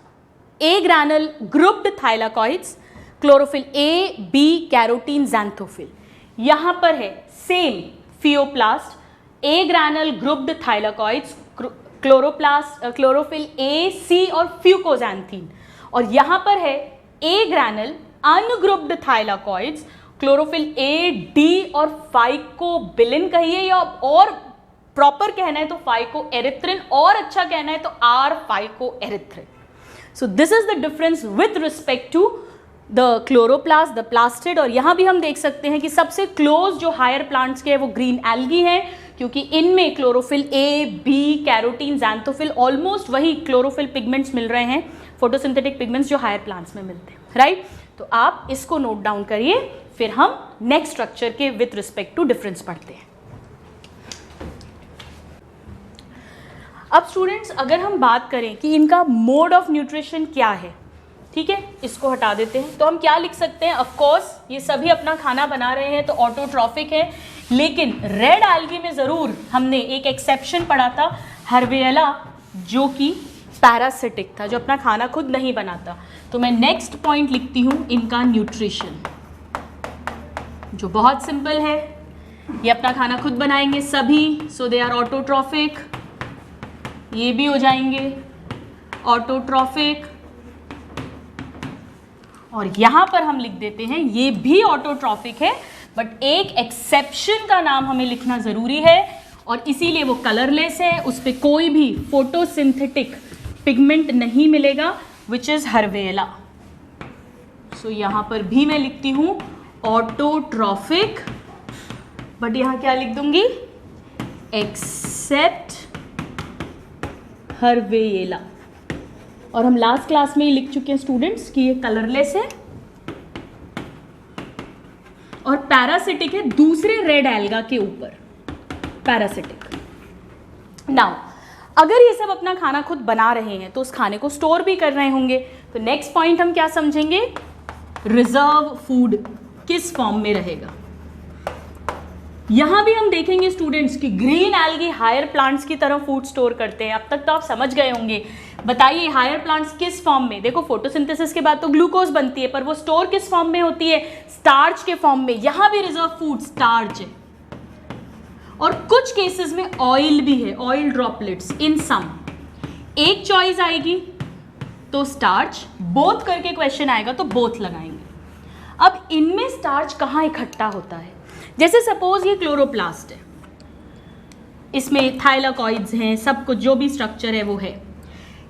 A ग्रैनल grouped thylakoids, chlorophyll A, B carotene, xanthophyll. यहाँ पर है same फियोप्लास्ट, A ग्रैनल grouped thylakoids, chlorophyll A, सी और फ्यूकोजैंथीन। और यहाँ पर है ए ग्रैनल ungrouped thylakoids, chlorophyll A, D और फाइकोबिलिन कहिए, या और प्रॉपर कहना है तो फाइको एरिथ्रिन, और अच्छा कहना है तो are phycoerythrin. So this is the difference with respect to the chloroplast, the plastid. और यहाँ भी हम देख सकते हैं कि सबसे क्लोज जो हायर प्लांट्स के है वो ग्रीन एल्गी हैं, क्योंकि इनमें chlorophyll A, B, carotene, xanthophyll, almost वही क्लोरोफिल पिगमेंट्स मिल रहे हैं, फोटोसिंथेटिक पिगमेंट्स जो हायर प्लांट्स में मिलते हैं, राइट। तो आप इसको नोट डाउन करिए, फिर हम नेक्स्ट स्ट्रक्चर के विथ रिस्पेक्ट टू डिफरेंस पढ़ते हैं। अब स्टूडेंट्स अगर हम बात करें कि इनका मोड ऑफ न्यूट्रिशन क्या है, ठीक है, इसको हटा देते हैं, तो हम क्या लिख सकते हैं? ऑफ कोर्स ये सभी अपना खाना बना रहे हैं तो ऑटोट्रॉफिक है, लेकिन रेड एल्गी में ज़रूर हमने एक एक्सेप्शन पढ़ा था, हर्वेला, जो कि पैरासिटिक था, जो अपना खाना खुद नहीं बनाता। तो मैं नेक्स्ट पॉइंट लिखती हूँ इनका न्यूट्रिशन, जो बहुत सिंपल है। ये अपना खाना खुद बनाएंगे सभी, सो दे आर ऑटोट्रॉफिक। ये भी हो जाएंगे ऑटोट्रॉफिक, और यहाँ पर हम लिख देते हैं ये भी ऑटोट्रॉफिक है, बट एक एक्सेप्शन का नाम हमें लिखना ज़रूरी है, और इसीलिए वो कलरलेस है, उस पर कोई भी फोटोसिंथेटिक पिगमेंट नहीं मिलेगा, विच इज़ हर्वेला। सो यहाँ पर भी मैं लिखती हूँ ऑटोट्रॉफिक, बट यहाँ क्या लिख दूंगी? एक्सेप्ट हर्वेला। और हम लास्ट क्लास में ही लिख चुके हैं स्टूडेंट्स कि ये कलरलेस है और पैरासिटिक है दूसरे रेड एल्गा के ऊपर, पैरासिटिक। नाउ अगर ये सब अपना खाना खुद बना रहे हैं तो उस खाने को स्टोर भी कर रहे होंगे, तो नेक्स्ट पॉइंट हम क्या समझेंगे? रिजर्व फूड किस फॉर्म में रहेगा। यहां भी हम देखेंगे स्टूडेंट्स कि ग्रीन एल्गी हायर प्लांट्स की तरह फूड स्टोर करते हैं। अब तक तो आप समझ गए होंगे। बताइए हायर प्लांट्स किस फॉर्म में? देखो फोटोसिंथेसिस के बाद तो ग्लूकोज बनती है, पर वो स्टोर किस फॉर्म में होती है? स्टार्च के फॉर्म में। यहां भी रिजर्व फूड स्टार्च है, और कुछ केसेस में ऑयल भी है, ऑयल ड्रॉपलेट्स इन सम। एक चॉइस आएगी तो स्टार्च, बोथ करके क्वेश्चन आएगा तो बोथ लगाएंगे। अब इनमें स्टार्च कहाँ इकट्ठा होता है? जैसे सपोज ये क्लोरोप्लास्ट है, इसमें थाइलाकॉइड्स हैं, सब कुछ जो भी स्ट्रक्चर है वो है।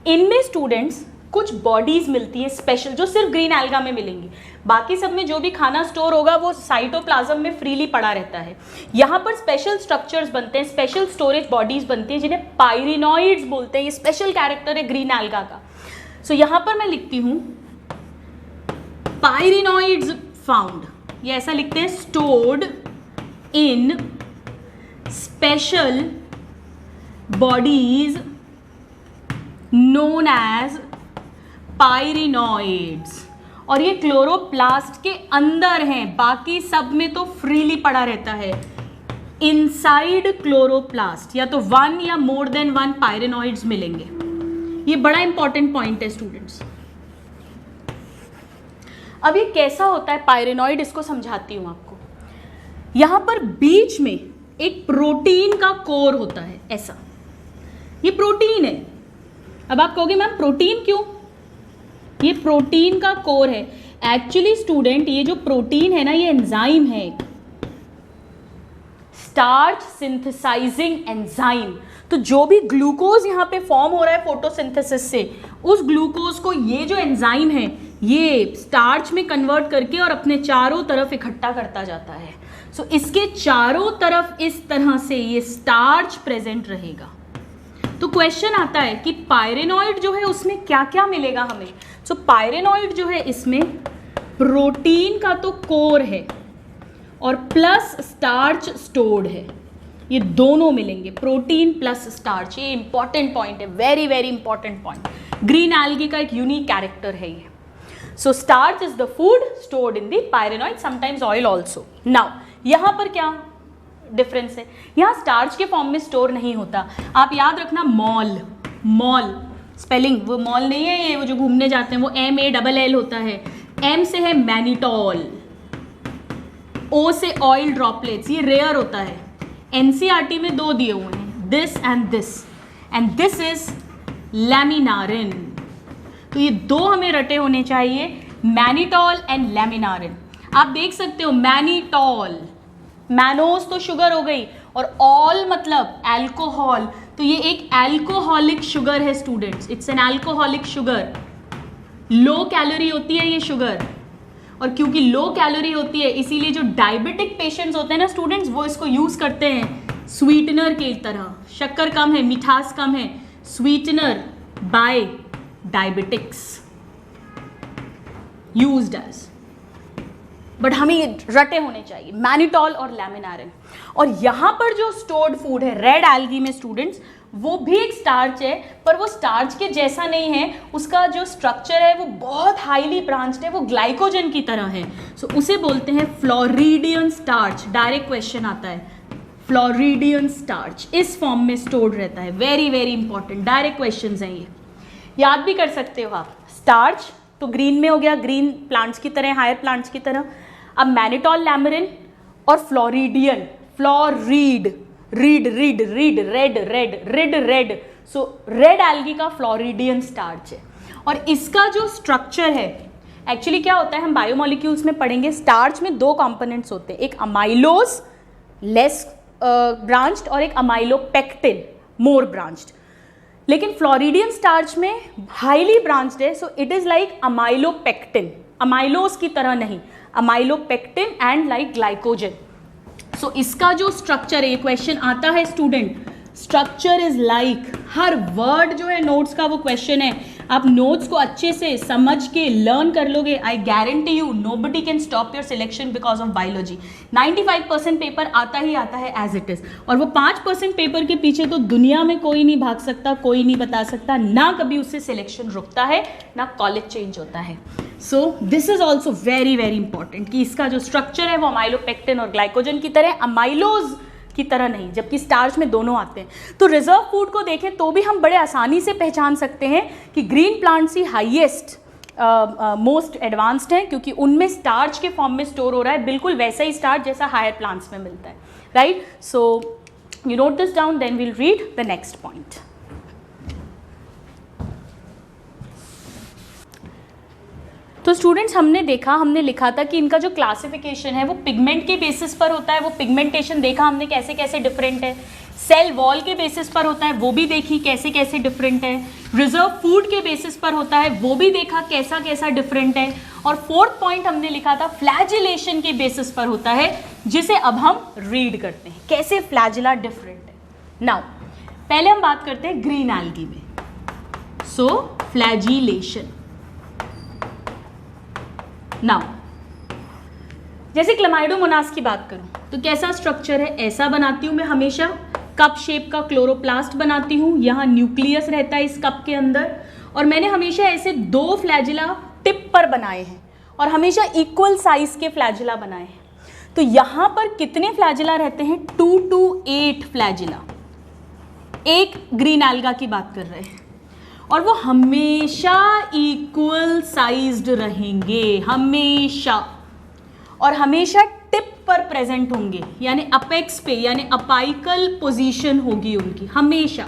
इनमें स्टूडेंट्स कुछ बॉडीज मिलती हैं स्पेशल, जो सिर्फ ग्रीन एल्गा में मिलेंगी। बाकी सब में जो भी खाना स्टोर होगा वो साइटोप्लाज्म में फ्रीली पड़ा रहता है। यहाँ पर स्पेशल स्ट्रक्चर्स बनते हैं, स्पेशल स्टोरेज बॉडीज बनती हैं, जिन्हें पायरिनॉइड्स बोलते हैं। ये स्पेशल कैरेक्टर है ग्रीन एल्गा का। सो यहाँ पर मैं लिखती हूँ पायरिनॉइड्स फाउंड, ये ऐसा लिखते हैं, stored in special bodies known as pyrenoids. और ये क्लोरोप्लास्ट के अंदर हैं, बाकी सब में तो फ्रीली पड़ा रहता है। इनसाइड क्लोरोप्लास्ट या तो वन या मोर देन वन पायरिनॉइड्स मिलेंगे। ये बड़ा इंपॉर्टेंट पॉइंट है स्टूडेंट्स। अब ये कैसा होता है पायरिनॉइड, इसको समझाती हूं आपको। यहां पर बीच में एक प्रोटीन का कोर होता है, ऐसा, ये प्रोटीन है। अब आप कहोगे मैम प्रोटीन क्यों? ये प्रोटीन का कोर है। एक्चुअली स्टूडेंट ये जो प्रोटीन है ना, ये एंजाइम है, स्टार्च सिंथेसाइजिंग एंजाइम। तो जो भी ग्लूकोज यहाँ पे फॉर्म हो रहा है फोटोसिंथेसिस से, उस ग्लूकोज को ये जो एंजाइम है ये स्टार्च में कन्वर्ट करके और अपने चारों तरफ इकट्ठा करता जाता है। सो इसके चारों तरफ इस तरह से ये स्टार्च प्रेजेंट रहेगा। तो क्वेश्चन आता है कि पायरेनॉइड जो है उसमें क्या क्या मिलेगा हमें। सो पायरेनॉइड जो है इसमें प्रोटीन का तो कोर है और प्लस स्टार्च स्टोर्ड है, ये दोनों मिलेंगे, प्रोटीन प्लस स्टार्च। ये इंपॉर्टेंट पॉइंट है, very very important point. Green algae का एक यूनिक कैरेक्टर है ये। So starch is the food stored in the pyrenoid, sometimes oil also. Now यहाँ पर क्या डिफरेंस है, यहाँ स्टार्च के फॉर्म में स्टोर नहीं होता। आप याद रखना मॉल, मॉल स्पेलिंग वो मॉल नहीं है, ये वो जो घूमने जाते हैं वो MALL होता है। M से है मैनिटॉल, O से ऑयल ड्रॉपलेट्स, ये रेयर होता है। NCERT में 2 दिए हुए हैं, दिस एंड दिस इज लैमिनारिन। तो ये 2 हमें रटे होने चाहिए, मैनिटॉल एंड लैमिनारिन। आप देख सकते हो मैनिटॉल, मैनोस तो शुगर हो गई और ऑल मतलब अल्कोहल, तो ये एक अल्कोहलिक शुगर है students, it's an alcoholic sugar. Low calorie होती है ये शुगर, और क्योंकि लो कैलोरी होती है इसीलिए जो डायबिटिक पेशेंट्स होते हैं ना स्टूडेंट्स, वो इसको यूज करते हैं स्वीटनर की तरह। शक्कर कम है, मिठास कम है, sweetener by diabetics used as. But हमें ये रटे होने चाहिए, मैनिटॉल और लैमिनारिन। और यहाँ पर जो स्टोर्ड फूड है रेड एल्गी में स्टूडेंट्स, वो भी एक स्टार्च है, पर वो स्टार्च के जैसा नहीं है, उसका जो स्ट्रक्चर है वो बहुत हाईली ब्रांच्ड है, वो ग्लाइकोजन की तरह है। सो उसे बोलते हैं फ्लोरिडियन स्टार्च। डायरेक्ट क्वेश्चन आता है, फ्लोरिडियन स्टार्च इस फॉर्म में स्टोर्ड रहता है। Very very important direct questions हैं ये, याद भी कर सकते हो आप। स्टार्च तो ग्रीन में हो गया, ग्रीन प्लांट्स की तरह, हायर प्लांट्स की तरह। अब मैनिटॉल, लैमरिन और floridean, florid, reed reed reed, red red, rid red. So red algae का फ्लोरिडियन स्टार्च है। और इसका जो स्ट्रक्चर है एक्चुअली क्या होता है, हम बायोमोलिक्यूल्स में पढ़ेंगे, स्टार्च में 2 कंपोनेंट्स होते हैं, एक अमाइलोज लेस ब्रांच्ड और एक अमाइलोपेक्टिन मोर ब्रांच्ड। लेकिन फ्लोरिडियन स्टार्च में हाईली ब्रांच्ड है, so it is like amylopectin, amylose की तरह नहीं, अमाइलोपेक्टिन एंड लाइक ग्लाइकोजन। सो इसका जो स्ट्रक्चर है, ये क्वेश्चन आता है student, structure is like, her word जो है नोट्स का वो क्वेश्चन है। आप नोट्स को अच्छे से समझ के लर्न कर लोगे, I guarantee you nobody can stop your selection because of biology. 95% paper आता ही आता है एज इट इज, और वो 5% पेपर के पीछे तो दुनिया में कोई नहीं भाग सकता, कोई नहीं बता सकता, ना कभी उससे सिलेक्शन रुकता है, ना कॉलेज चेंज होता है। सो this is also very very important कि इसका जो स्ट्रक्चर है वो अमाइलोपेक्टिन और ग्लाइकोजन की तरह, अमाइलोज की तरह नहीं, जबकि स्टार्च में दोनों आते हैं। तो रिजर्व फूड को देखें तो भी हम बड़े आसानी से पहचान सकते हैं कि ग्रीन प्लांट्स ही हाईएस्ट मोस्ट एडवांस्ड हैं, क्योंकि उनमें स्टार्च के फॉर्म में स्टोर हो रहा है, बिल्कुल वैसा ही स्टार्च जैसा हायर प्लांट्स में मिलता है, right. So you note this down, then we'll read the next point. तो स्टूडेंट्स हमने देखा, हमने लिखा था कि इनका जो क्लासिफिकेशन है वो पिगमेंट के बेसिस पर होता है, वो पिगमेंटेशन देखा हमने कैसे कैसे डिफरेंट है। सेल वॉल के बेसिस पर होता है, वो भी देखी कैसे कैसे डिफरेंट है। रिजर्व फूड के बेसिस पर होता है, वो भी देखा कैसा कैसा डिफरेंट है। और 4th पॉइंट हमने लिखा था फ्लैजिलेशन के बेसिस पर होता है, जिसे अब हम रीड करते हैं कैसे फ्लैजिला डिफरेंट है। नाउ पहले हम बात करते हैं ग्रीन एल्गी में। सो फ्लैजिलेशन, नाउ जैसे क्लमाइडोमोनास की बात करूं तो कैसा स्ट्रक्चर है, ऐसा बनाती हूं मैं हमेशा, कप शेप का क्लोरोप्लास्ट बनाती हूं, यहां न्यूक्लियस रहता है इस कप के अंदर, और मैंने हमेशा ऐसे 2 फ्लैजिला टिप पर बनाए हैं और हमेशा इक्वल साइज के फ्लैजिला बनाए हैं। तो यहां पर कितने फ्लैजिला रहते हैं, 2 to 8 फ्लैजिला, एक ग्रीन एल्गा की बात कर रहे हैं, और वो हमेशा इक्वल साइज्ड रहेंगे, हमेशा, और हमेशा टिप पर प्रेजेंट होंगे, यानी अपेक्स पे, यानी अपाइकल पोजीशन होगी उनकी हमेशा,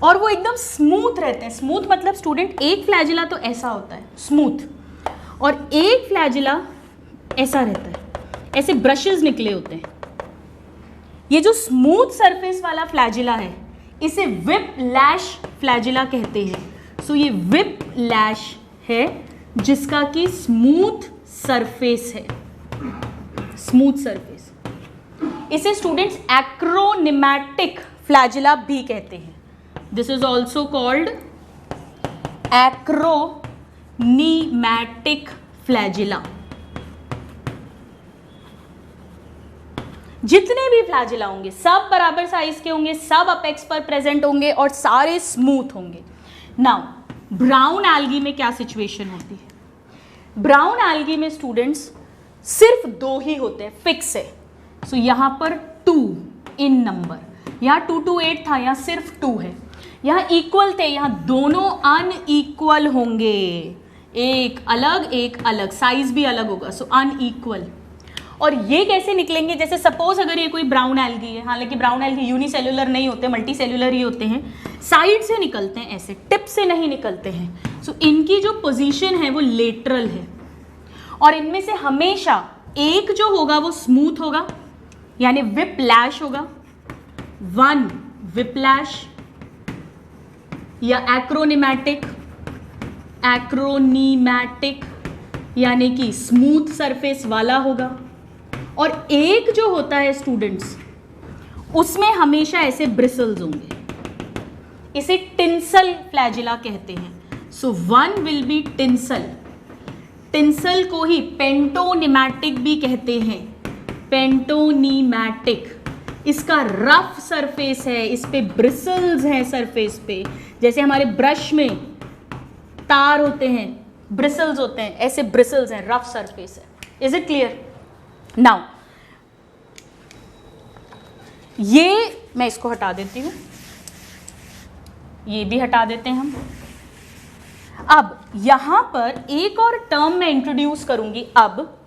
और वो एकदम स्मूथ रहते हैं। स्मूथ मतलब स्टूडेंट एक फ्लैजिला तो ऐसा होता है स्मूथ, और एक फ्लैजिला ऐसा रहता है, ऐसे ब्रशेस निकले होते हैं, ये जो स्मूथ सरफेस वाला फ्लैजिला है इसे विप लैश फ्लैजिला कहते हैं। सो ये विप लैश है जिसका कि स्मूथ सरफेस है, स्मूथ सरफेस। इसे स्टूडेंट्स एक्रोनिमैटिक फ्लैजिला भी कहते हैं। This is also called acronematic flagella. जितने भी फ्लैजिला होंगे सब बराबर साइज के होंगे, सब अपेक्स पर प्रेजेंट होंगे और सारे स्मूथ होंगे। नाउ ब्राउन एल्गी में क्या सिचुएशन होती है? ब्राउन एल्गी में स्टूडेंट्स सिर्फ 2 ही होते हैं, फिक्स है। सो यहां पर 2 इन नंबर, यहां 2 to 8 था, यहां सिर्फ 2 है। यहां इक्वल थे, यहां दोनों अनइक्वल होंगे, एक अलग, साइज भी अलग होगा, सो अनइक्वल। और ये कैसे निकलेंगे? जैसे सपोज अगर ये कोई ब्राउन एल्गी है, हालांकि ब्राउन एल्गी यूनिसेल्युलर नहीं होते, मल्टी सेल्युलर ही होते हैं, साइड से निकलते हैं, ऐसे टिप से नहीं निकलते हैं। सो इनकी जो पोजीशन है वो लेटरल है और इनमें से हमेशा एक जो होगा वो स्मूथ होगा, यानी विप लैश होगा, 1 विप लैश या एक्रोनिमैटिक यानी कि स्मूथ सरफेस वाला होगा। और एक जो होता है स्टूडेंट्स उसमें हमेशा ऐसे ब्रिसल्स होंगे, इसे टिंसल फ्लैजिला कहते हैं। सो 1 विल बी टिंसल, टिंसल को ही पेंटोनिमैटिक भी कहते हैं, पेंटोनिमैटिक। इसका रफ सरफेस है, इस पे ब्रिसल्स हैं सरफेस पे, जैसे हमारे ब्रश में तार होते हैं, ब्रिसल्स होते हैं, ऐसे ब्रिसल्स हैं, रफ सरफेस है। Is it clear? नाउ ये मैं इसको हटा देती हूं, ये भी हटा देते हैं हम। अब यहां पर एक और टर्म मैं इंट्रोड्यूस करूंगी। अब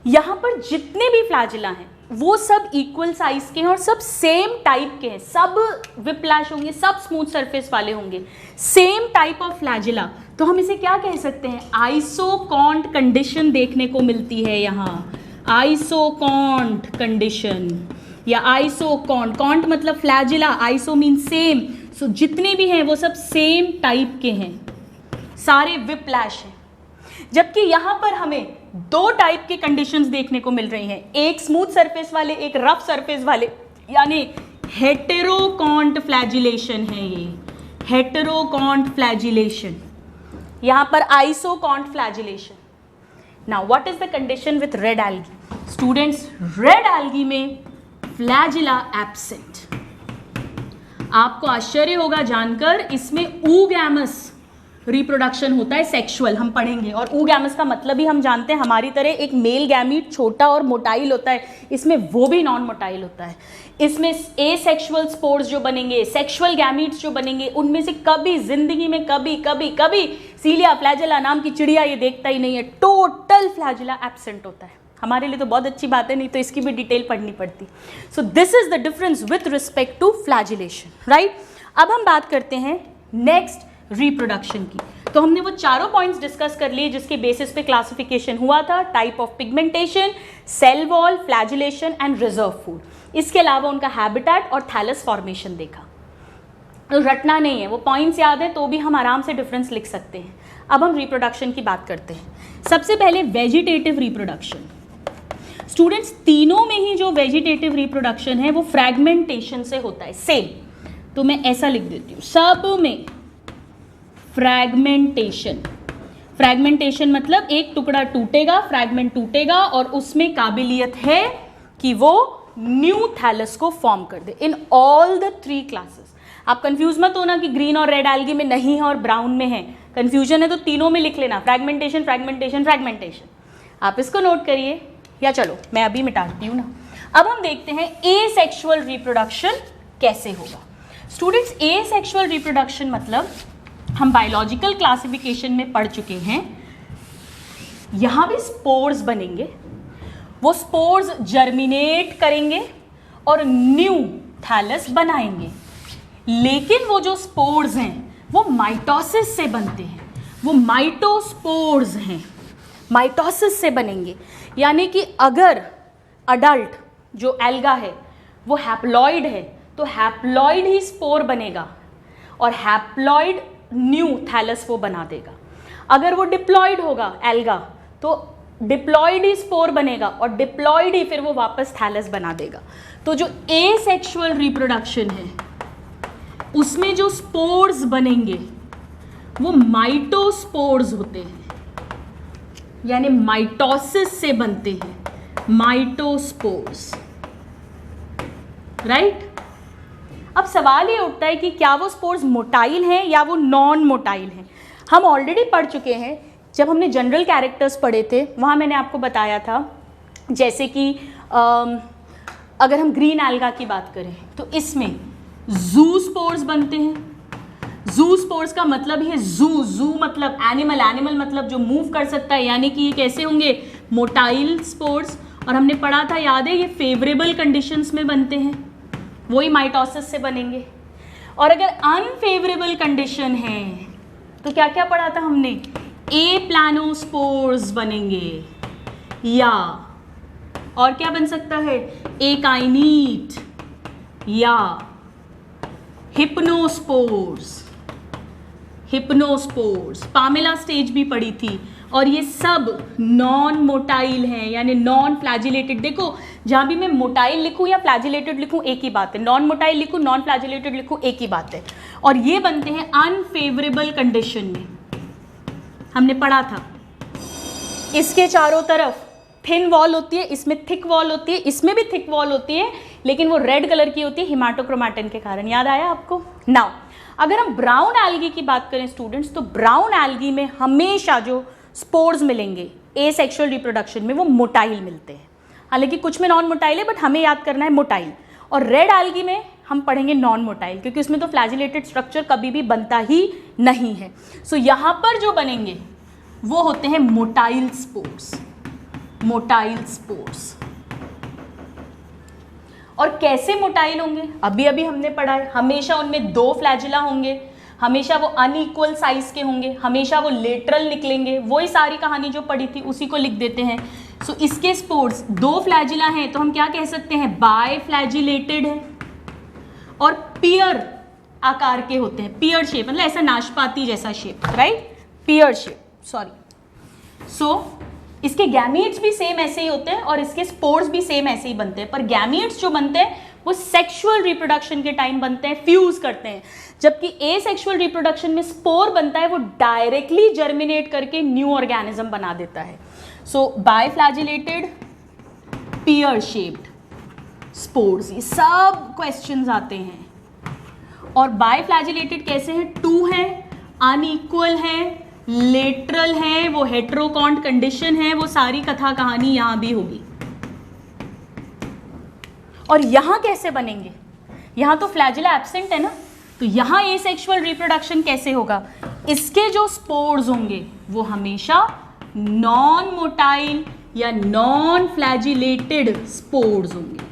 यहां पर जितने भी फ्लैजिला हैं वो सब इक्वल साइज के हैं और सब सेम टाइप के हैं, सब विप्लैश होंगे, सब स्मूथ सरफेस वाले होंगे, सेम टाइप ऑफ फ्लैजिला। तो हम इसे क्या कह सकते हैं? आइसोकॉन्ट कंडीशन देखने को मिलती है यहाँ, आइसोकॉन्ट कंडीशन या आइसोकॉन्ट। कॉन्ट मतलब फ्लैजिला, आइसो मीन सेम। सो जितने भी हैं वो सब सेम टाइप के हैं, सारे विप्लैश हैं। जबकि यहां पर हमें 2 टाइप के कंडीशंस देखने को मिल रही हैं, एक स्मूथ सरफेस वाले, एक रफ सरफेस वाले, यानी हेटेरोकॉन्ट फ्लैजिलेशन है ये, हेटेरोकॉन्ट फ्लैजिलेशन। यहां पर isoquant flagellation. Now what is the condition with red algae? Students red algae में फ्लैजिला एब्सेंट। आपको आश्चर्य होगा जानकर, इसमें oogamous रिप्रोडक्शन होता है, सेक्सुअल, हम पढ़ेंगे। और oogamous का मतलब ही हम जानते हैं, हमारी तरह एक मेल गैमीट छोटा और मोटाइल होता है, इसमें वो भी नॉन मोटाइल होता है। इसमें एसेक्सुअल स्पोर्स जो बनेंगे, सेक्सुअल गैमीट्स जो बनेंगे, उनमें से कभी जिंदगी में कभी सीलिया फ्लैजिला नाम की चिड़िया ये देखता ही नहीं है, टोटल फ्लैजिला एब्सेंट होता है। हमारे लिए तो बहुत अच्छी बात है, नहीं तो इसकी भी डिटेल पढ़नी पड़ती। So this is the difference with respect to flagellation, right. अब हम बात करते हैं नेक्स्ट रिप्रोडक्शन की। तो हमने वो चारों पॉइंट्स डिस्कस कर लिए जिसके बेसिस पे क्लासिफिकेशन हुआ था, type of pigmentation, cell wall, flagellation and reserve food. इसके अलावा उनका हैबिटेट और थैलस फॉर्मेशन देखा। तो रटना नहीं है, वो पॉइंट्स याद है तो भी हम आराम से डिफरेंस लिख सकते हैं। अब हम रिप्रोडक्शन की बात करते हैं। सबसे पहले वेजिटेटिव रिप्रोडक्शन। स्टूडेंट्स तीनों में ही जो वेजिटेटिव रिप्रोडक्शन है वो फ्रैगमेंटेशन से होता है, सेम। तो मैं ऐसा लिख देती हूँ, सब में फ्रैगमेंटेशन। फ्रैगमेंटेशन मतलब एक टुकड़ा टूटेगा, फ्रैगमेंट टूटेगा और उसमें काबिलियत है कि वो न्यू थैलस को फॉर्म कर दे इन ऑल द 3 क्लासेस। आप कंफ्यूज मत होना कि ग्रीन और रेड एल्गी में नहीं है और ब्राउन में है, कंफ्यूजन है तो तीनों में लिख लेना, फ्रैगमेंटेशन फ्रैगमेंटेशन फ्रैगमेंटेशन। आप इसको नोट करिए, या चलो मैं अभी मिटाती हूँ ना। अब हम देखते हैं एसेक्सुअल रिप्रोडक्शन कैसे होगा। स्टूडेंट्स एसेक्सुअल रिप्रोडक्शन मतलब हम बायोलॉजिकल क्लासिफिकेशन में पढ़ चुके हैं, यहां भी स्पोर्स बनेंगे, वो स्पोर्स जर्मिनेट करेंगे और न्यू थैलस बनाएंगे। लेकिन वो जो स्पोर्स हैं वो माइटोसिस से बनते हैं, वो माइटोस्पोर्स हैं, माइटोसिस से बनेंगे। यानी कि अगर अडल्ट जो एल्गा है वो हैप्लॉइड है तो हैप्लॉइड ही स्पोर बनेगा और हैप्लॉइड न्यू थैलस वो बना देगा। अगर वो डिप्लॉइड होगा एल्गा तो डिप्लॉइड ही स्पोर बनेगा और डिप्लॉइड ही फिर वो वापस थैलस बना देगा। तो जो एसेक्सुअल रिप्रोडक्शन है उसमें जो स्पोर्स बनेंगे वो माइटोस्पोर्स होते हैं, यानी माइटोसिस से बनते हैं, माइटोस्पोर्स, राइट। अब सवाल ये उठता है कि क्या वो स्पोर्स मोटाइल हैं या वो नॉन मोटाइल हैं। हम ऑलरेडी पढ़ चुके हैं, जब हमने जनरल कैरेक्टर्स पढ़े थे वहाँ मैंने आपको बताया था, जैसे कि अगर हम ग्रीन एल्गा की बात करें तो इसमें जू स्पोर्स बनते हैं। जू स्पोर्स का मतलब ही है जू, जू मतलब एनिमल, एनिमल मतलब जो मूव कर सकता है, यानी कि ये कैसे होंगे, मोटाइल स्पोर्स। और हमने पढ़ा था, याद है, ये फेवरेबल कंडीशंस में बनते हैं, वही माइटोसिस से बनेंगे। और अगर अनफेवरेबल कंडीशन है तो क्या क्या पढ़ा था हमने, ए प्लानोस्पोर्स बनेंगे, या और क्या बन सकता है, ए काइनीट या हिप्नोस्पोर्स, हिप्नोस्पोर्स। पामेला स्टेज भी पढ़ी थी। और ये सब नॉन मोटाइल हैं, यानी नॉन फ्लैजिलेटेड। देखो जहाँ भी मैं मोटाइल लिखूँ या फ्लैजिलेटेड लिखूँ एक ही बात है, नॉन मोटाइल लिखूँ नॉन फ्लैजिलेटेड लिखूँ एक ही बात है। और ये बनते हैं अनफेवरेबल कंडीशन में, हमने पढ़ा था। इसके चारों तरफ थिन वॉल होती है, इसमें थिक वॉल होती है, इसमें भी थिक वॉल होती है, लेकिन वो रेड कलर की होती है हिमाटोक्रोमैटिन के कारण। याद आया आपको? नाउ अगर हम ब्राउन एल्गी की बात करें स्टूडेंट्स, तो ब्राउन एल्गी में हमेशा जो स्पोर्स मिलेंगे एसेक्सुअल रिप्रोडक्शन में वो मोटाइल मिलते हैं, हालांकि कुछ में नॉन मोटाइल है, बट हमें याद करना है मोटाइल। और रेड एल्गी में हम पढ़ेंगे नॉन मोटाइल, क्योंकि उसमें तो फ्लैजिलेटेड स्ट्रक्चर कभी भी बनता ही नहीं है। सो यहाँ पर जो बनेंगे वो होते हैं मोटाइल स्पोर्स, मोटाइल स्पोर्स। और कैसे मोटाइल होंगे, अभी अभी हमने पढ़ा है, हमेशा उनमें दो फ्लैजिला होंगे, हमेशा वो अनइक्वल साइज के होंगे, हमेशा वो लेटरल निकलेंगे। वही सारी कहानी जो पढ़ी थी उसी को लिख देते हैं। सो इसके स्पोर्स दो फ्लैजिला हैं तो हम क्या कह सकते हैं, बाय फ्लैजिलेटेड है और पियर आकार के होते हैं, पियर शेप मतलब ऐसा नाशपाती जैसा shape, right, pear shape, sorry. So इसके गैमीट्स भी सेम ऐसे ही होते हैं और इसके स्पोर्स भी सेम ऐसे ही बनते हैं, पर गैमीट्स जो बनते हैं वो सेक्सुअल रिप्रोडक्शन के टाइम बनते हैं, फ्यूज करते हैं, जबकि एसेक्सुअल रिप्रोडक्शन में स्पोर बनता है वो डायरेक्टली जर्मिनेट करके न्यू ऑर्गेनिज्म बना देता है। सो बायफ्लैजिलेटेड, पियर शेप्ड स्पोर्स, ये सब क्वेश्चंस आते हैं। और बायफ्लैजिलेटेड कैसे हैं, टू है, अनइक्वल है, लेटरल है, वो हेट्रोकॉन्ट कंडीशन है, वो सारी कथा कहानी यहां भी होगी। और यहां कैसे बनेंगे, यहां तो फ्लैजिला एब्सेंट है ना, तो यहां एसेक्सुअल रिप्रोडक्शन कैसे होगा, इसके जो स्पोर्स होंगे वो हमेशा नॉन मोटाइल या नॉन फ्लैजिलेटेड स्पोर्स होंगे।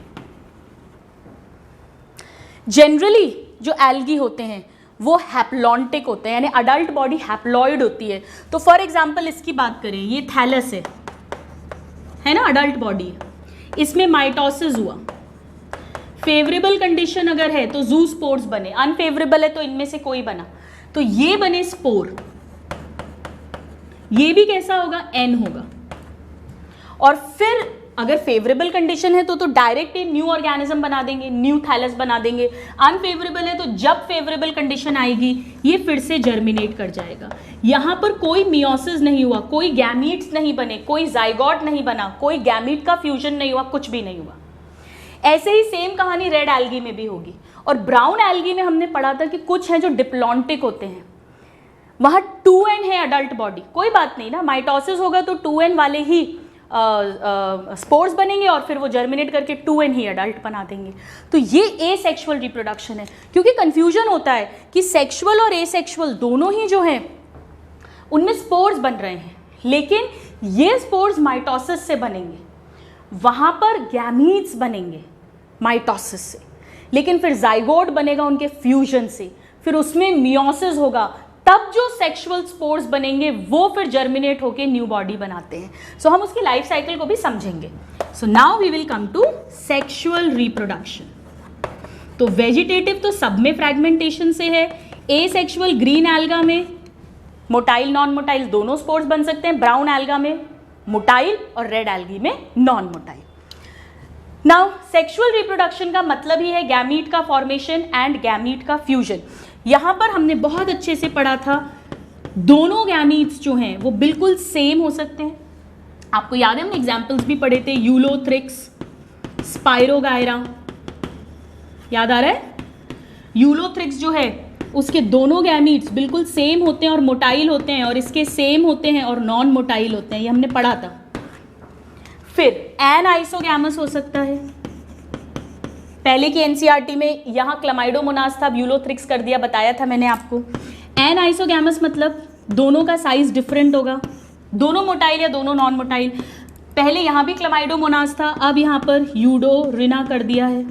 जनरली जो एल्गी होते हैं वो हैप्लॉन्टिक होते हैं, यानी अडल्ट बॉडी हैप्लॉइड होती है। तो फॉर एग्जांपल इसकी बात करें, ये थैलस है ना, अडल्ट बॉडी, इसमें माइटोसिस हुआ, फेवरेबल कंडीशन अगर है तो जू स्पोर्स बने, अनफेवरेबल है तो इनमें से कोई बना, तो ये बने स्पोर, ये भी कैसा होगा, एन होगा। और फिर अगर फेवरेबल कंडीशन है तो डायरेक्ट न्यू ऑर्गेनिज्म बना देंगे, न्यू थैलस बना देंगे। अनफेवरेबल है तो जब फेवरेबल कंडीशन आएगी ये फिर से जर्मिनेट कर जाएगा। यहाँ पर कोई मियोसिस नहीं हुआ, कोई गैमीट्स नहीं बने, कोई जाइगोट नहीं बना, कोई गैमीट का फ्यूजन नहीं हुआ, कुछ भी नहीं हुआ। ऐसे ही सेम कहानी रेड एल्गी में भी होगी। और ब्राउन एल्गी में हमने पढ़ा था कि कुछ हैं जो डिप्लॉन्टिक होते हैं, वहाँ 2n है अडल्ट बॉडी, कोई बात नहीं ना, माइटोसिस होगा तो 2n वाले ही स्पोर्स बनेंगे और फिर वो जर्मिनेट करके 2n ही अडल्ट बना देंगे। तो ये एसेक्सुअल रिप्रोडक्शन है, क्योंकि कंफ्यूजन होता है कि सेक्सुअल और एसेक्सुअल दोनों ही जो हैं उनमें स्पोर्स बन रहे हैं, लेकिन ये स्पोर्स माइटोसिस से बनेंगे, वहाँ पर गैमीट्स बनेंगे माइटोसिस से, लेकिन फिर जाइगोट बनेगा उनके फ्यूजन से, फिर उसमें मियोसिस होगा, तब जो सेक्सुअल स्पोर्स बनेंगे वो फिर जर्मिनेट होके न्यू बॉडी बनाते हैं। सो हम उसकी लाइफ साइकिल को भी समझेंगे। So now we will come to sexual reproduction. तो वेजिटेटिव तो सब में फ्रैगमेंटेशन से है, एसेक्सुअल ग्रीन एल्गा में मोटाइल नॉन मोटाइल दोनों स्पोर्स बन सकते हैं, ब्राउन एल्गा में मोटाइल और रेड एल्गी में non motile. Now sexual reproduction का मतलब ही है गैमीट का फॉर्मेशन एंड गैमीट का फ्यूजन। यहां पर हमने बहुत अच्छे से पढ़ा था, दोनों गैमीट्स जो हैं वो बिल्कुल सेम हो सकते हैं। आपको याद है हमने एग्जाम्पल्स भी पढ़े थे, यूलोथ्रिक्स, स्पाइरोगायरा, याद आ रहा है? यूलोथ्रिक्स जो है उसके दोनों गैमीट्स बिल्कुल सेम होते हैं और मोटाइल होते हैं, और इसके सेम होते हैं और नॉन मोटाइल होते हैं, ये हमने पढ़ा था। फिर एन आइसोगैमस हो सकता है, पहले की एनसीईआरटी में यहाँ क्लमाइडोमोनास था, यूलोथ्रिक्स कर दिया, बताया था मैंने आपको। एन आइसोगैमस मतलब दोनों का साइज डिफरेंट होगा, दोनों मोटाइल या दोनों नॉन मोटाइल। पहले यहाँ भी क्लमाइडोमोनास था, अब यहाँ पर यूडोरिना कर दिया है।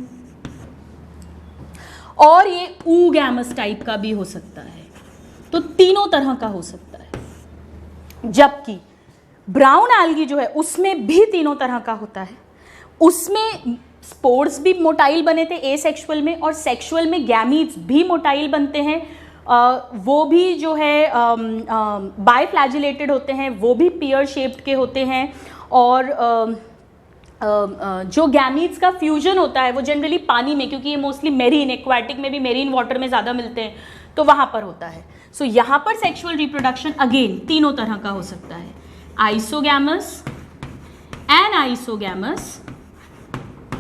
और ये ऊगैमस टाइप का भी हो सकता है, तो तीनों तरह का हो सकता है। जबकि ब्राउन एल्गी जो है उसमें भी तीनों तरह का होता है, उसमें स्पोर्स भी मोटाइल बने थे एसेक्सुअल में, और सेक्सुअल में गैमीट्स भी मोटाइल बनते हैं, वो भी जो है बाइफ्लैजिलेटेड होते हैं, वो भी पियर शेप्ड के होते हैं, और जो गैमीट्स का फ्यूजन होता है वो जनरली पानी में, क्योंकि ये मोस्टली मेरीन, एक्वाटिक में भी मेरीन वाटर में ज़्यादा मिलते हैं, तो वहाँ पर होता है। सो यहाँ पर सेक्सुअल रिप्रोडक्शन अगेन तीनों तरह का हो सकता है, आइसोगैमस, एनाइसोगैमस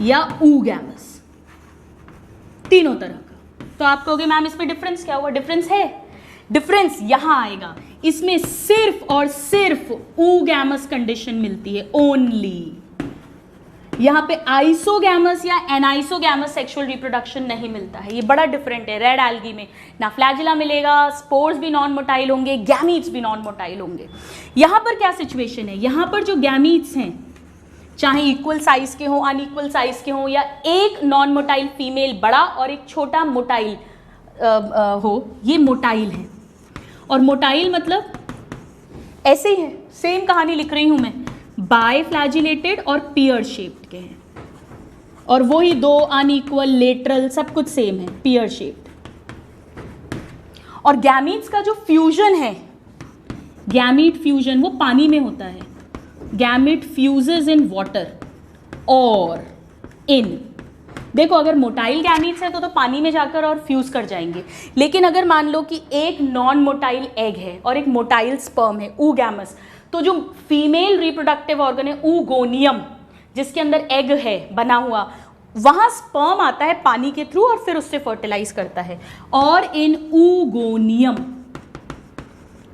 या ऊगैमस, तीनों तरह का। तो आप कहोगे मैम इसमें डिफरेंस क्या हुआ? डिफरेंस है, डिफरेंस यहाँ आएगा, इसमें सिर्फ और सिर्फ ऊगैमस कंडीशन मिलती है ओनली। यहाँ पे आइसोगैमस या एनाइसोगैमस सेक्सुअल रिप्रोडक्शन नहीं मिलता है, ये बड़ा डिफरेंट है। रेड एल्गी में ना फ्लैजिला मिलेगा, स्पोर्स भी नॉन मोटाइल होंगे, गैमीट्स भी नॉन मोटाइल होंगे। यहाँ पर क्या सिचुएशन है, यहाँ पर जो गैमीट्स हैं चाहे इक्वल साइज के हों, अनइक्वल साइज के हों, या एक नॉन मोटाइल फीमेल बड़ा और एक छोटा मोटाइल हो, ये मोटाइल है। और मोटाइल मतलब ऐसे ही है, सेम कहानी लिख रही हूं मैं, बाइफ्लैजिलेटेड और पियर शेप्ड के हैं, और वही दो अनइक्वल लेटरल सब कुछ सेम है, पियर शेप्ड। और गैमीट्स का जो फ्यूजन है, गैमीट फ्यूजन वो पानी में होता है। गैमीट फ्यूजेस इन वाटर और इन, देखो अगर मोटाइल गैमीट्स है तो पानी में जाकर और फ्यूज कर जाएंगे, लेकिन अगर मान लो कि एक नॉन मोटाइल एग है और एक मोटाइल स्पर्म है, ऊगैमस, तो जो फीमेल रिप्रोडक्टिव ऑर्गन है ऊगोनियम, जिसके अंदर एग है बना हुआ, वहाँ स्पर्म आता है पानी के थ्रू और फिर उससे फर्टिलाइज करता है। और इन ऊगोनियम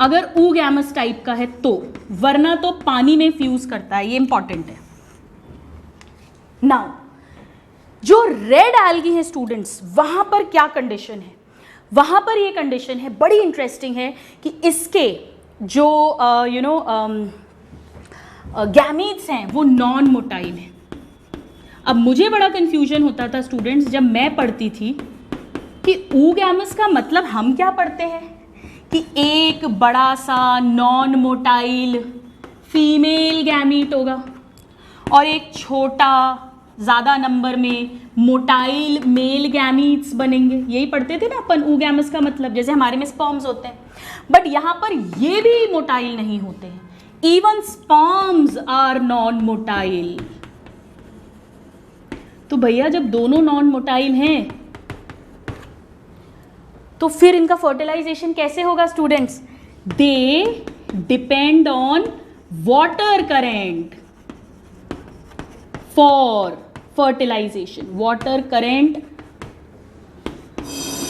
अगर ऊगैमस टाइप का है तो, वरना तो पानी में फ्यूज करता है, ये इंपॉर्टेंट है। नाउ जो रेड एल्गी है स्टूडेंट्स, वहां पर क्या कंडीशन है? वहां पर ये कंडीशन है, बड़ी इंटरेस्टिंग है, कि इसके जो गैमीट्स हैं वो नॉन मोटाइल हैं। अब मुझे बड़ा कंफ्यूजन होता था स्टूडेंट्स जब मैं पढ़ती थी कि ऊगैमस का मतलब हम क्या पढ़ते हैं कि एक बड़ा सा नॉन मोटाइल फीमेल गैमीट होगा और एक छोटा ज़्यादा नंबर में मोटाइल मेल गैमीट्स बनेंगे, यही पढ़ते थे ना अपन ऊगैमस का मतलब, जैसे हमारे में स्पर्म्स होते हैं। बट यहाँ पर ये भी मोटाइल नहीं होते हैं, even sperms are non motile. तो भैया जब दोनों नॉन मोटाइल हैं तो फिर इनका फर्टिलाइजेशन कैसे होगा students? They depend on water current for fertilization, water current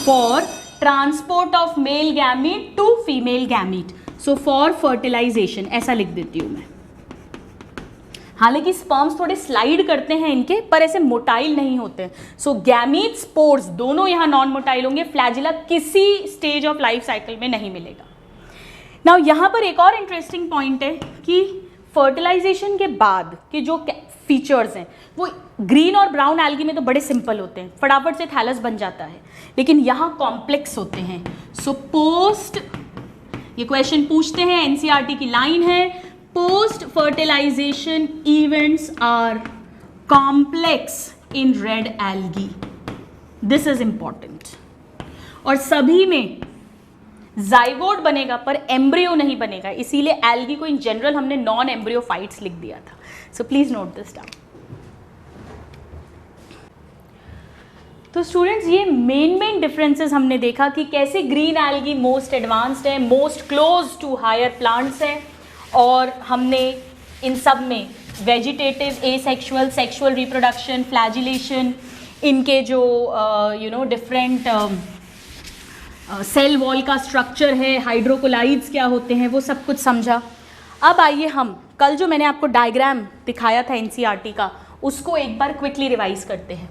for transport of male gamete to female gamete, so for fertilization ऐसा लिख देती हूँ मैं। हालांकि स्पर्म्स थोड़े स्लाइड करते हैं इनके, पर ऐसे मोटाइल नहीं होते। सो गैमीट स्पोर्स दोनों यहाँ नॉन मोटाइल होंगे, फ्लैजिला किसी स्टेज ऑफ लाइफ साइकिल में नहीं मिलेगा। नाउ यहाँ पर एक और इंटरेस्टिंग पॉइंट है कि फर्टिलाइजेशन के बाद के जो फीचर्स हैं वो ग्रीन और ब्राउन एल्गी में तो बड़े सिंपल होते हैं, फटाफट से थैलस बन जाता है, लेकिन यहाँ कॉम्प्लेक्स होते हैं। सो पोस्ट, ये क्वेश्चन पूछते हैं, एनसीईआरटी की लाइन है, post fertilisation events are complex in red algae. This is important. और सभी में जाइगोट बनेगा पर एम्ब्रियो नहीं बनेगा, इसीलिए एल्गी को इन जनरल हमने नॉन एम्ब्रियोफाइट्स लिख दिया था। So please note this down. तो स्टूडेंट्स ये मेन डिफरेंसेस हमने देखा कि कैसे ग्रीन एल्गी मोस्ट एडवांस्ड है, most close to higher plants है, और हमने इन सब में vegetative, asexual, sexual reproduction, flagellation, इनके जो डिफरेंट सेल वॉल का स्ट्रक्चर है, हाइड्रोकोलाइड्स क्या होते हैं, वो सब कुछ समझा। अब आइए हम कल जो मैंने आपको डायग्राम दिखाया था एनसीईआरटी का, उसको एक बार क्विकली रिवाइज करते हैं।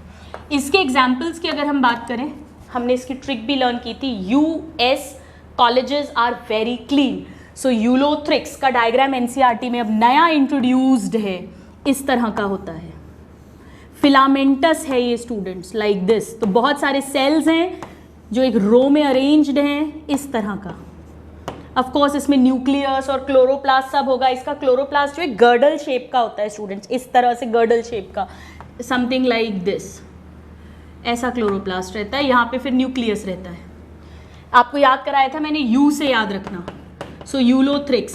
इसके एग्जाम्पल्स की अगर हम बात करें, हमने इसकी ट्रिक भी लर्न की थी। US colleges are very clean, so Ulothrix का डायग्राम एनसीईआरटी में अब नया इंट्रोड्यूस्ड है, इस तरह का होता है। फिलामेंटस है ये स्टूडेंट्स, लाइक दिस। तो बहुत सारे सेल्स हैं जो एक रो में अरेंज्ड हैं, इस तरह का। ऑफ कोर्स इसमें न्यूक्लियस और क्लोरोप्लास्ट सब होगा। इसका क्लोरोप्लास्ट जो है गर्डल शेप का होता है स्टूडेंट्स, इस तरह से गर्डल शेप का, समथिंग लाइक दिस, ऐसा क्लोरोप्लास्ट रहता है। यहाँ पे फिर न्यूक्लियस रहता है। आपको याद कराया था मैंने, यू से याद रखना। सो यूलोथ्रिक्स।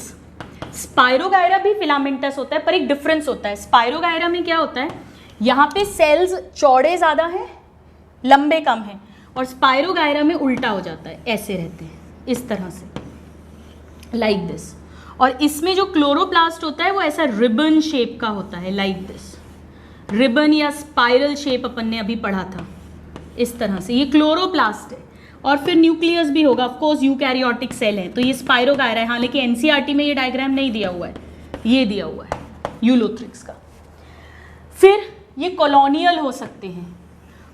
स्पाइरोगायरा भी फिलामेंटस होता है, पर एक डिफरेंस होता है। स्पाइरोगायरा में क्या होता है, यहाँ पे सेल्स चौड़े ज़्यादा हैं, लंबे कम हैं, और स्पाइरोगायरा में उल्टा हो जाता है, ऐसे रहते हैं इस तरह से, लाइक दिस। और इसमें जो क्लोरोप्लास्ट होता है वो ऐसा रिबन शेप का होता है, लाइक दिस। रिबन या स्पाइरल शेप अपन ने अभी पढ़ा था, इस तरह से। ये क्लोरोप्लास्ट है, और फिर न्यूक्लियस भी होगा। ऑफ कोर्स यूकैरियोटिक सेल है, तो ये स्पाइरोगायरा है। हाँ, लेकिन एनसीईआरटी में ये डायग्राम नहीं दिया हुआ है, ये दिया हुआ है यूलोथ्रिक्स का। फिर ये कॉलोनियल हो सकते हैं।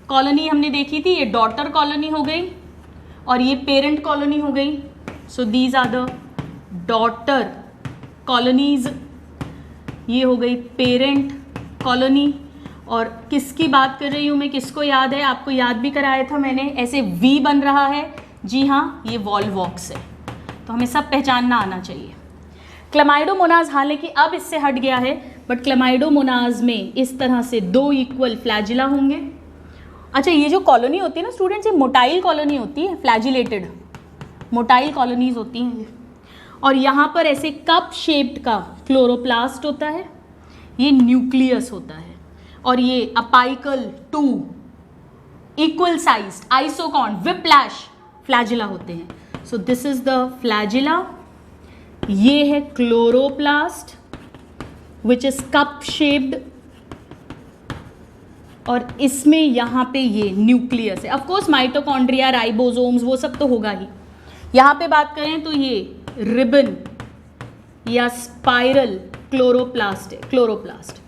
कॉलोनी हमने देखी थी, ये डॉटर कॉलोनी हो गई और ये पेरेंट कॉलोनी हो गई। So these are the daughter colonies, ये हो गई पेरेंट कॉलोनी। और किसकी बात कर रही हूँ मैं, किसको याद है? आपको याद भी कराया था मैंने, ऐसे वी बन रहा है। जी हाँ, ये वॉल्वॉक्स है, तो हमें सब पहचानना आना चाहिए। क्लमाइडोमोनाज हालांकि अब इससे हट गया है, बट क्लमाइडोमोनाज में इस तरह से 2 इक्वल फ्लैजिला होंगे। अच्छा, ये जो कॉलोनी होती है ना स्टूडेंट्स, ये मोटाइल कॉलोनी होती है, फ्लैजिलेटेड मोटाइल कॉलोनीज होती हैं ये। और यहाँ पर ऐसे कप शेप्ड का क्लोरोप्लास्ट होता है, ये न्यूक्लियस होता है, और ये apical 2 equal sized isokont whiplash flagella होते हैं। So this is the flagella, ये है chloroplast which is cup shaped, और इसमें यहाँ पे ये न्यूक्लियस है। ऑफ कोर्स माइटोकॉन्ड्रिया, राइबोसोम्स, वो सब तो होगा ही। यहाँ पे बात करें तो ये रिबन या स्पाइरल क्लोरोप्लास्ट है, क्लोरोप्लास्ट,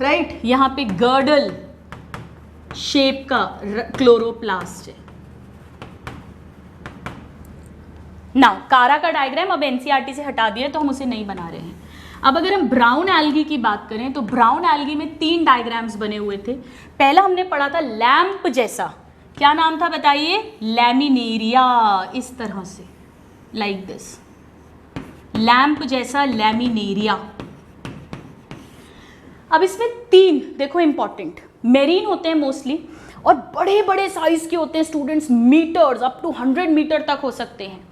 राइट। यहाँ पे गर्डल शेप का क्लोरोप्लास्ट है। नाउ कारा का डायग्राम अब एनसीईआरटी से हटा दिया, तो हम उसे नहीं बना रहे हैं। अब अगर हम ब्राउन एल्गी की बात करें तो ब्राउन एल्गी में 3 डायग्राम्स बने हुए थे। पहला हमने पढ़ा था लैंप जैसा, क्या नाम था बताइए? लैमिनेरिया, इस तरह से, लाइक दिस, लैंप जैसा लैमिनेरिया। अब इसमें 3 देखो इंपॉर्टेंट, मेरीन होते हैं मोस्टली, और बड़े बड़े साइज के होते हैं students, meters, up to 100 meter तक हो सकते हैं।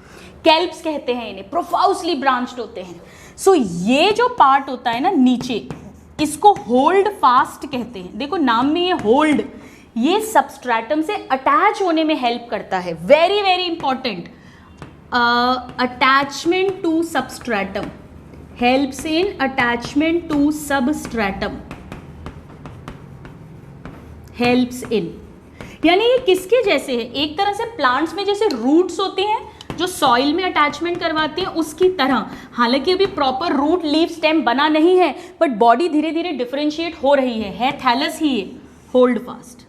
कैल्प्स कहते हैं इन्हें, प्रोफाउसली ब्रांच्ड होते हैं। सो ये जो पार्ट होता है ना नीचे, इसको होल्ड फास्ट कहते हैं। देखो नाम में ये होल्ड, ये सबस्ट्रैटम से अटैच होने में हेल्प करता है। Very very important, attachment to substratum, helps in attachment to substratum, helps in. यानी ये किसके जैसे है? एक तरह से प्लांट्स में जैसे रूट्स होती हैं जो सॉइल में अटैचमेंट करवाती हैं, उसकी तरह। हालांकि अभी प्रॉपर रूट लीफ स्टेम बना नहीं है, बट बॉडी धीरे धीरे डिफरेंशिएट हो रही है थैलस ही है, होल्ड फास्ट।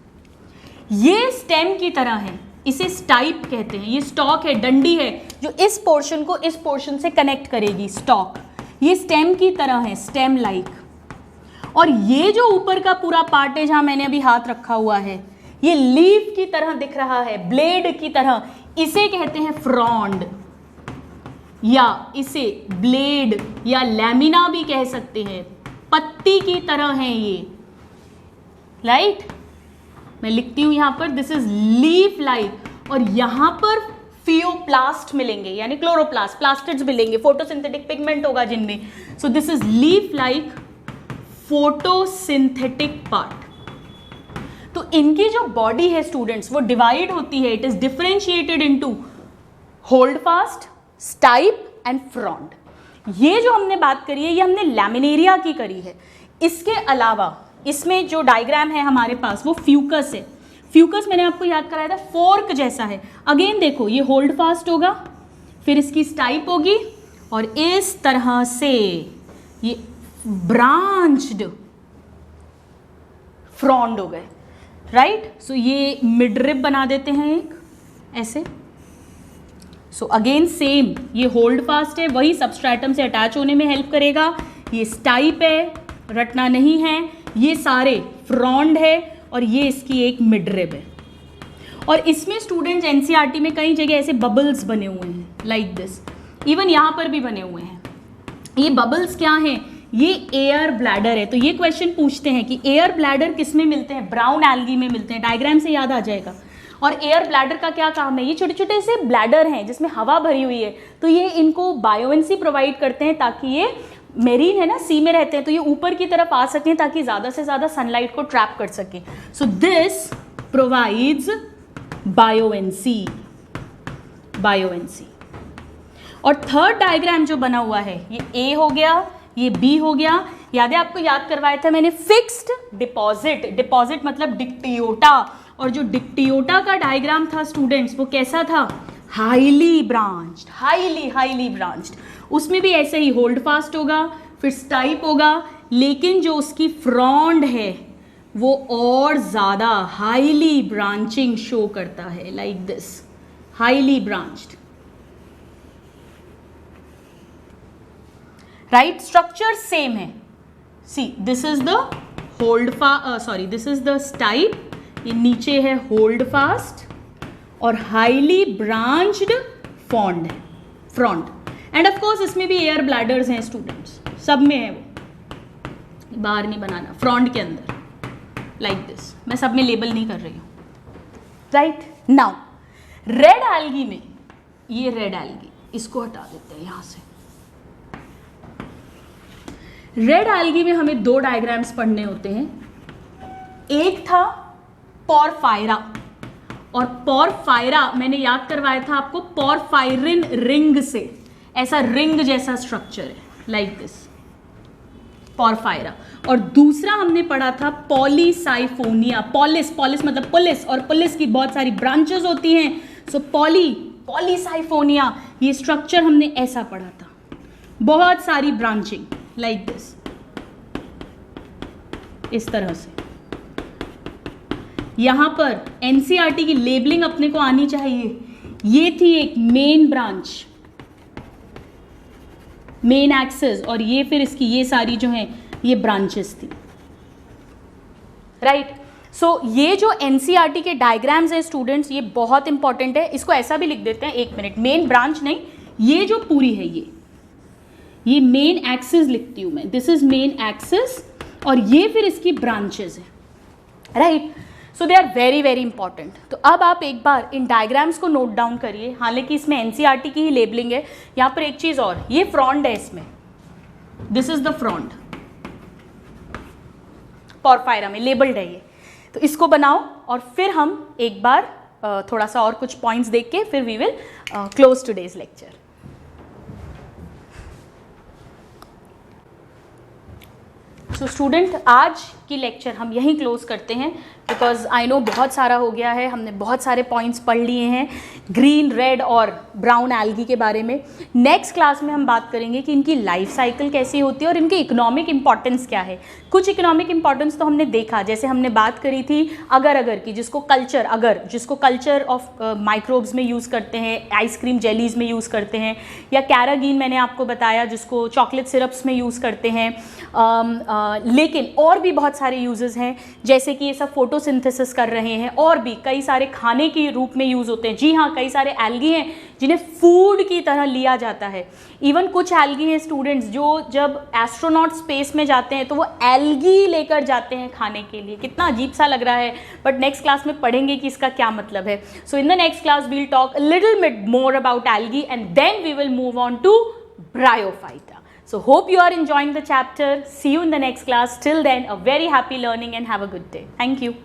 ये स्टेम की तरह है, इसे स्टाइप कहते हैं। ये स्टॉक है, डंडी है, जो इस पोर्शन को इस पोर्शन से कनेक्ट करेगी, स्टॉक। ये स्टेम की तरह है, स्टेम लाइक। और ये जो ऊपर का पूरा पार्ट है, जहां मैंने अभी हाथ रखा हुआ है, ये लीफ की तरह दिख रहा है, ब्लेड की तरह, इसे कहते हैं फ्रॉन्ड, या इसे ब्लेड या लैमिना भी कह सकते हैं। पत्ती की तरह है ये, राइट। मैं लिखती हूँ यहाँ पर दिस इज लीफ लाइक, और यहाँ पर फियोप्लास्ट मिलेंगे यानी क्लोरोप्लास्ट, प्लास्टिड्स मिलेंगे, फोटोसिंथेटिक पिगमेंट होगा जिनमें। सो this is leaf like photosynthetic part. तो इनकी जो बॉडी है स्टूडेंट्स वो डिवाइड होती है, it is differentiated into hold fast, stipe and frond. ये जो हमने बात करी है ये हमने लैमिनेरिया की करी है। इसके अलावा इसमें जो डायग्राम है हमारे पास वो फ्यूकस है। फ्यूकस मैंने आपको याद कराया था फोर्क जैसा है। अगेन देखो ये होल्ड फास्ट होगा, फिर इसकी स्टाइप होगी और इस तरह से ये ब्रांच्ड फ्रॉन्ड हो गए, राइट। सो ये मिडरिब बना देते हैं एक ऐसे। सो अगेन सेम, ये होल्ड फास्ट है, वही सबस्ट्रेटम से अटैच होने में हेल्प करेगा। ये स्टाइप है, रटना नहीं है, ये सारे फ्रॉन्ड है और ये इसकी एक मिडरिब है। और इसमें स्टूडेंट्स एनसीईआरटी में कई जगह ऐसे बबल्स बने हुए हैं लाइक दिस, इवन यहाँ पर भी बने हुए हैं। ये बबल्स क्या हैं? ये एयर ब्लैडर है। तो ये क्वेश्चन पूछते हैं कि एयर ब्लैडर किस में मिलते हैं? ब्राउन एल्गी में मिलते हैं, डायग्राम से याद आ जाएगा। और एयर ब्लैडर का क्या काम है? ये छोटे छोटे से ब्लैडर हैं जिसमें हवा भरी हुई है, तो ये इनको बायोएंसी प्रोवाइड करते हैं ताकि ये मेरीन है ना, सी में रहते हैं, तो ये ऊपर की तरफ आ सकें ताकि ज़्यादा से ज़्यादा सनलाइट को ट्रैप कर सकें। So this provides buoyancy. और थर्ड डायग्राम जो बना हुआ है ये ए हो गया, ये बी हो गया। याद है आपको याद करवाया था मैंने फिक्स्ड डिपॉजिट। डिपॉजिट मतलब डिक्टियोटा, और जो डिक्टियोटा का डायग्राम था स्टूडेंट्स वो कैसा था? Highly branched, highly branched. उसमें भी ऐसे ही होल्ड फास्ट होगा, फिर स्टाइप होगा, लेकिन जो उसकी फ्रॉन्ड है वो और ज़्यादा हाईली ब्रांचिंग शो करता है, like this, highly branched, right. Structure same है। See this is the this is the stipe, ये नीचे है होल्ड फास्ट और highly branched frond. And of course इसमें भी एयर ब्लैडर्स हैं स्टूडेंट्स, सब में है, वो बाहर नहीं बनाना, फ्रॉन्ड के अंदर, लाइक दिस। मैं सब में लेबल नहीं कर रही हूँ, राइट। नाउ रेड एल्गी में, ये रेड एल्गी, इसको हटा देते हैं यहाँ से। रेड एल्गी में हमें दो डायग्राम्स पढ़ने होते हैं। एक था पोरफायरा, और पोरफायरा मैंने याद करवाया था आपको पोरफायरिन रिंग से, ऐसा रिंग जैसा स्ट्रक्चर है, लाइक दिस, पोरफायरा। और दूसरा हमने पढ़ा था पॉलीसाइफोनिया। पॉलिस मतलब पुलिस, और पुलिस की बहुत सारी ब्रांचेस होती हैं। सो पॉलीसाइफोनिया, ये स्ट्रक्चर हमने ऐसा पढ़ा था, बहुत सारी ब्रांचिंग, लाइक दिस, इस तरह से। यहां पर एनसीईआरटी की लेबलिंग अपने को आनी चाहिए। ये थी एक मेन ब्रांच, मेन एक्सेस, और ये फिर इसकी ये सारी जो है ये ब्रांचेस थी, राइट। सो ये जो एनसीईआरटी के डायग्राम्स हैं स्टूडेंट्स, ये बहुत इंपॉर्टेंट है। इसको ऐसा भी लिख देते हैं, एक मिनट, मेन ब्रांच नहीं, ये जो पूरी है ये मेन एक्सिस लिखती हूं मैं, दिस इज मेन एक्सिस, और ये फिर इसकी ब्रांचेस है, right. So they are very very important. तो अब आप एक बार इन डायग्राम्स को नोट डाउन करिए, हालांकि इसमें एनसीईआरटी की ही लेबलिंग है। यहाँ पर एक चीज़ और, ये फ्रॉन्ड है इसमें, this is the frond, porphyra में लेबल्ड है ये। तो इसको बनाओ और फिर हम एक बार थोड़ा सा और कुछ पॉइंट्स देख के फिर we will close today's lecture. So student, आज की लेक्चर हम यहीं क्लोज करते हैं, बिकॉज आई नो बहुत सारा हो गया है, हमने बहुत सारे पॉइंट्स पढ़ लिए हैं ग्रीन, रेड और ब्राउन एल्गी के बारे में। नेक्स्ट क्लास में हम बात करेंगे कि इनकी लाइफ साइकिल कैसी होती है और इनकी इकोनॉमिक इंपॉर्टेंस क्या है। कुछ इकोनॉमिक इंपॉर्टेंस तो हमने देखा, जैसे हमने बात करी थी अगर की, जिसको कल्चर ऑफ माइक्रोब्स में यूज़ करते हैं, आइसक्रीम जेलीज में यूज़ करते हैं, या कैरागीन मैंने आपको बताया जिसको चॉकलेट सिरप्स में यूज़ करते हैं। लेकिन और भी बहुत सारे यूजेस हैं, जैसे कि ये सब फोटोसिंथेसिस कर रहे हैं, और भी कई सारे खाने के रूप में यूज़ होते हैं। जी हाँ, कई सारे एल्गी हैं जिन्हें फूड की तरह लिया जाता है। इवन कुछ एल्गी हैं स्टूडेंट्स जो जब एस्ट्रोनॉट स्पेस में जाते हैं तो वो एल्गी लेकर जाते हैं खाने के लिए। कितना अजीब सा लग रहा है, बट नेक्स्ट क्लास में पढ़ेंगे कि इसका क्या मतलब है। So in the next class we'll talk a little bit more about algae and then we will move on to bryophyta. So hope you are enjoying the chapter. See you in the next class. Till then, a very happy learning and have a good day. Thank you.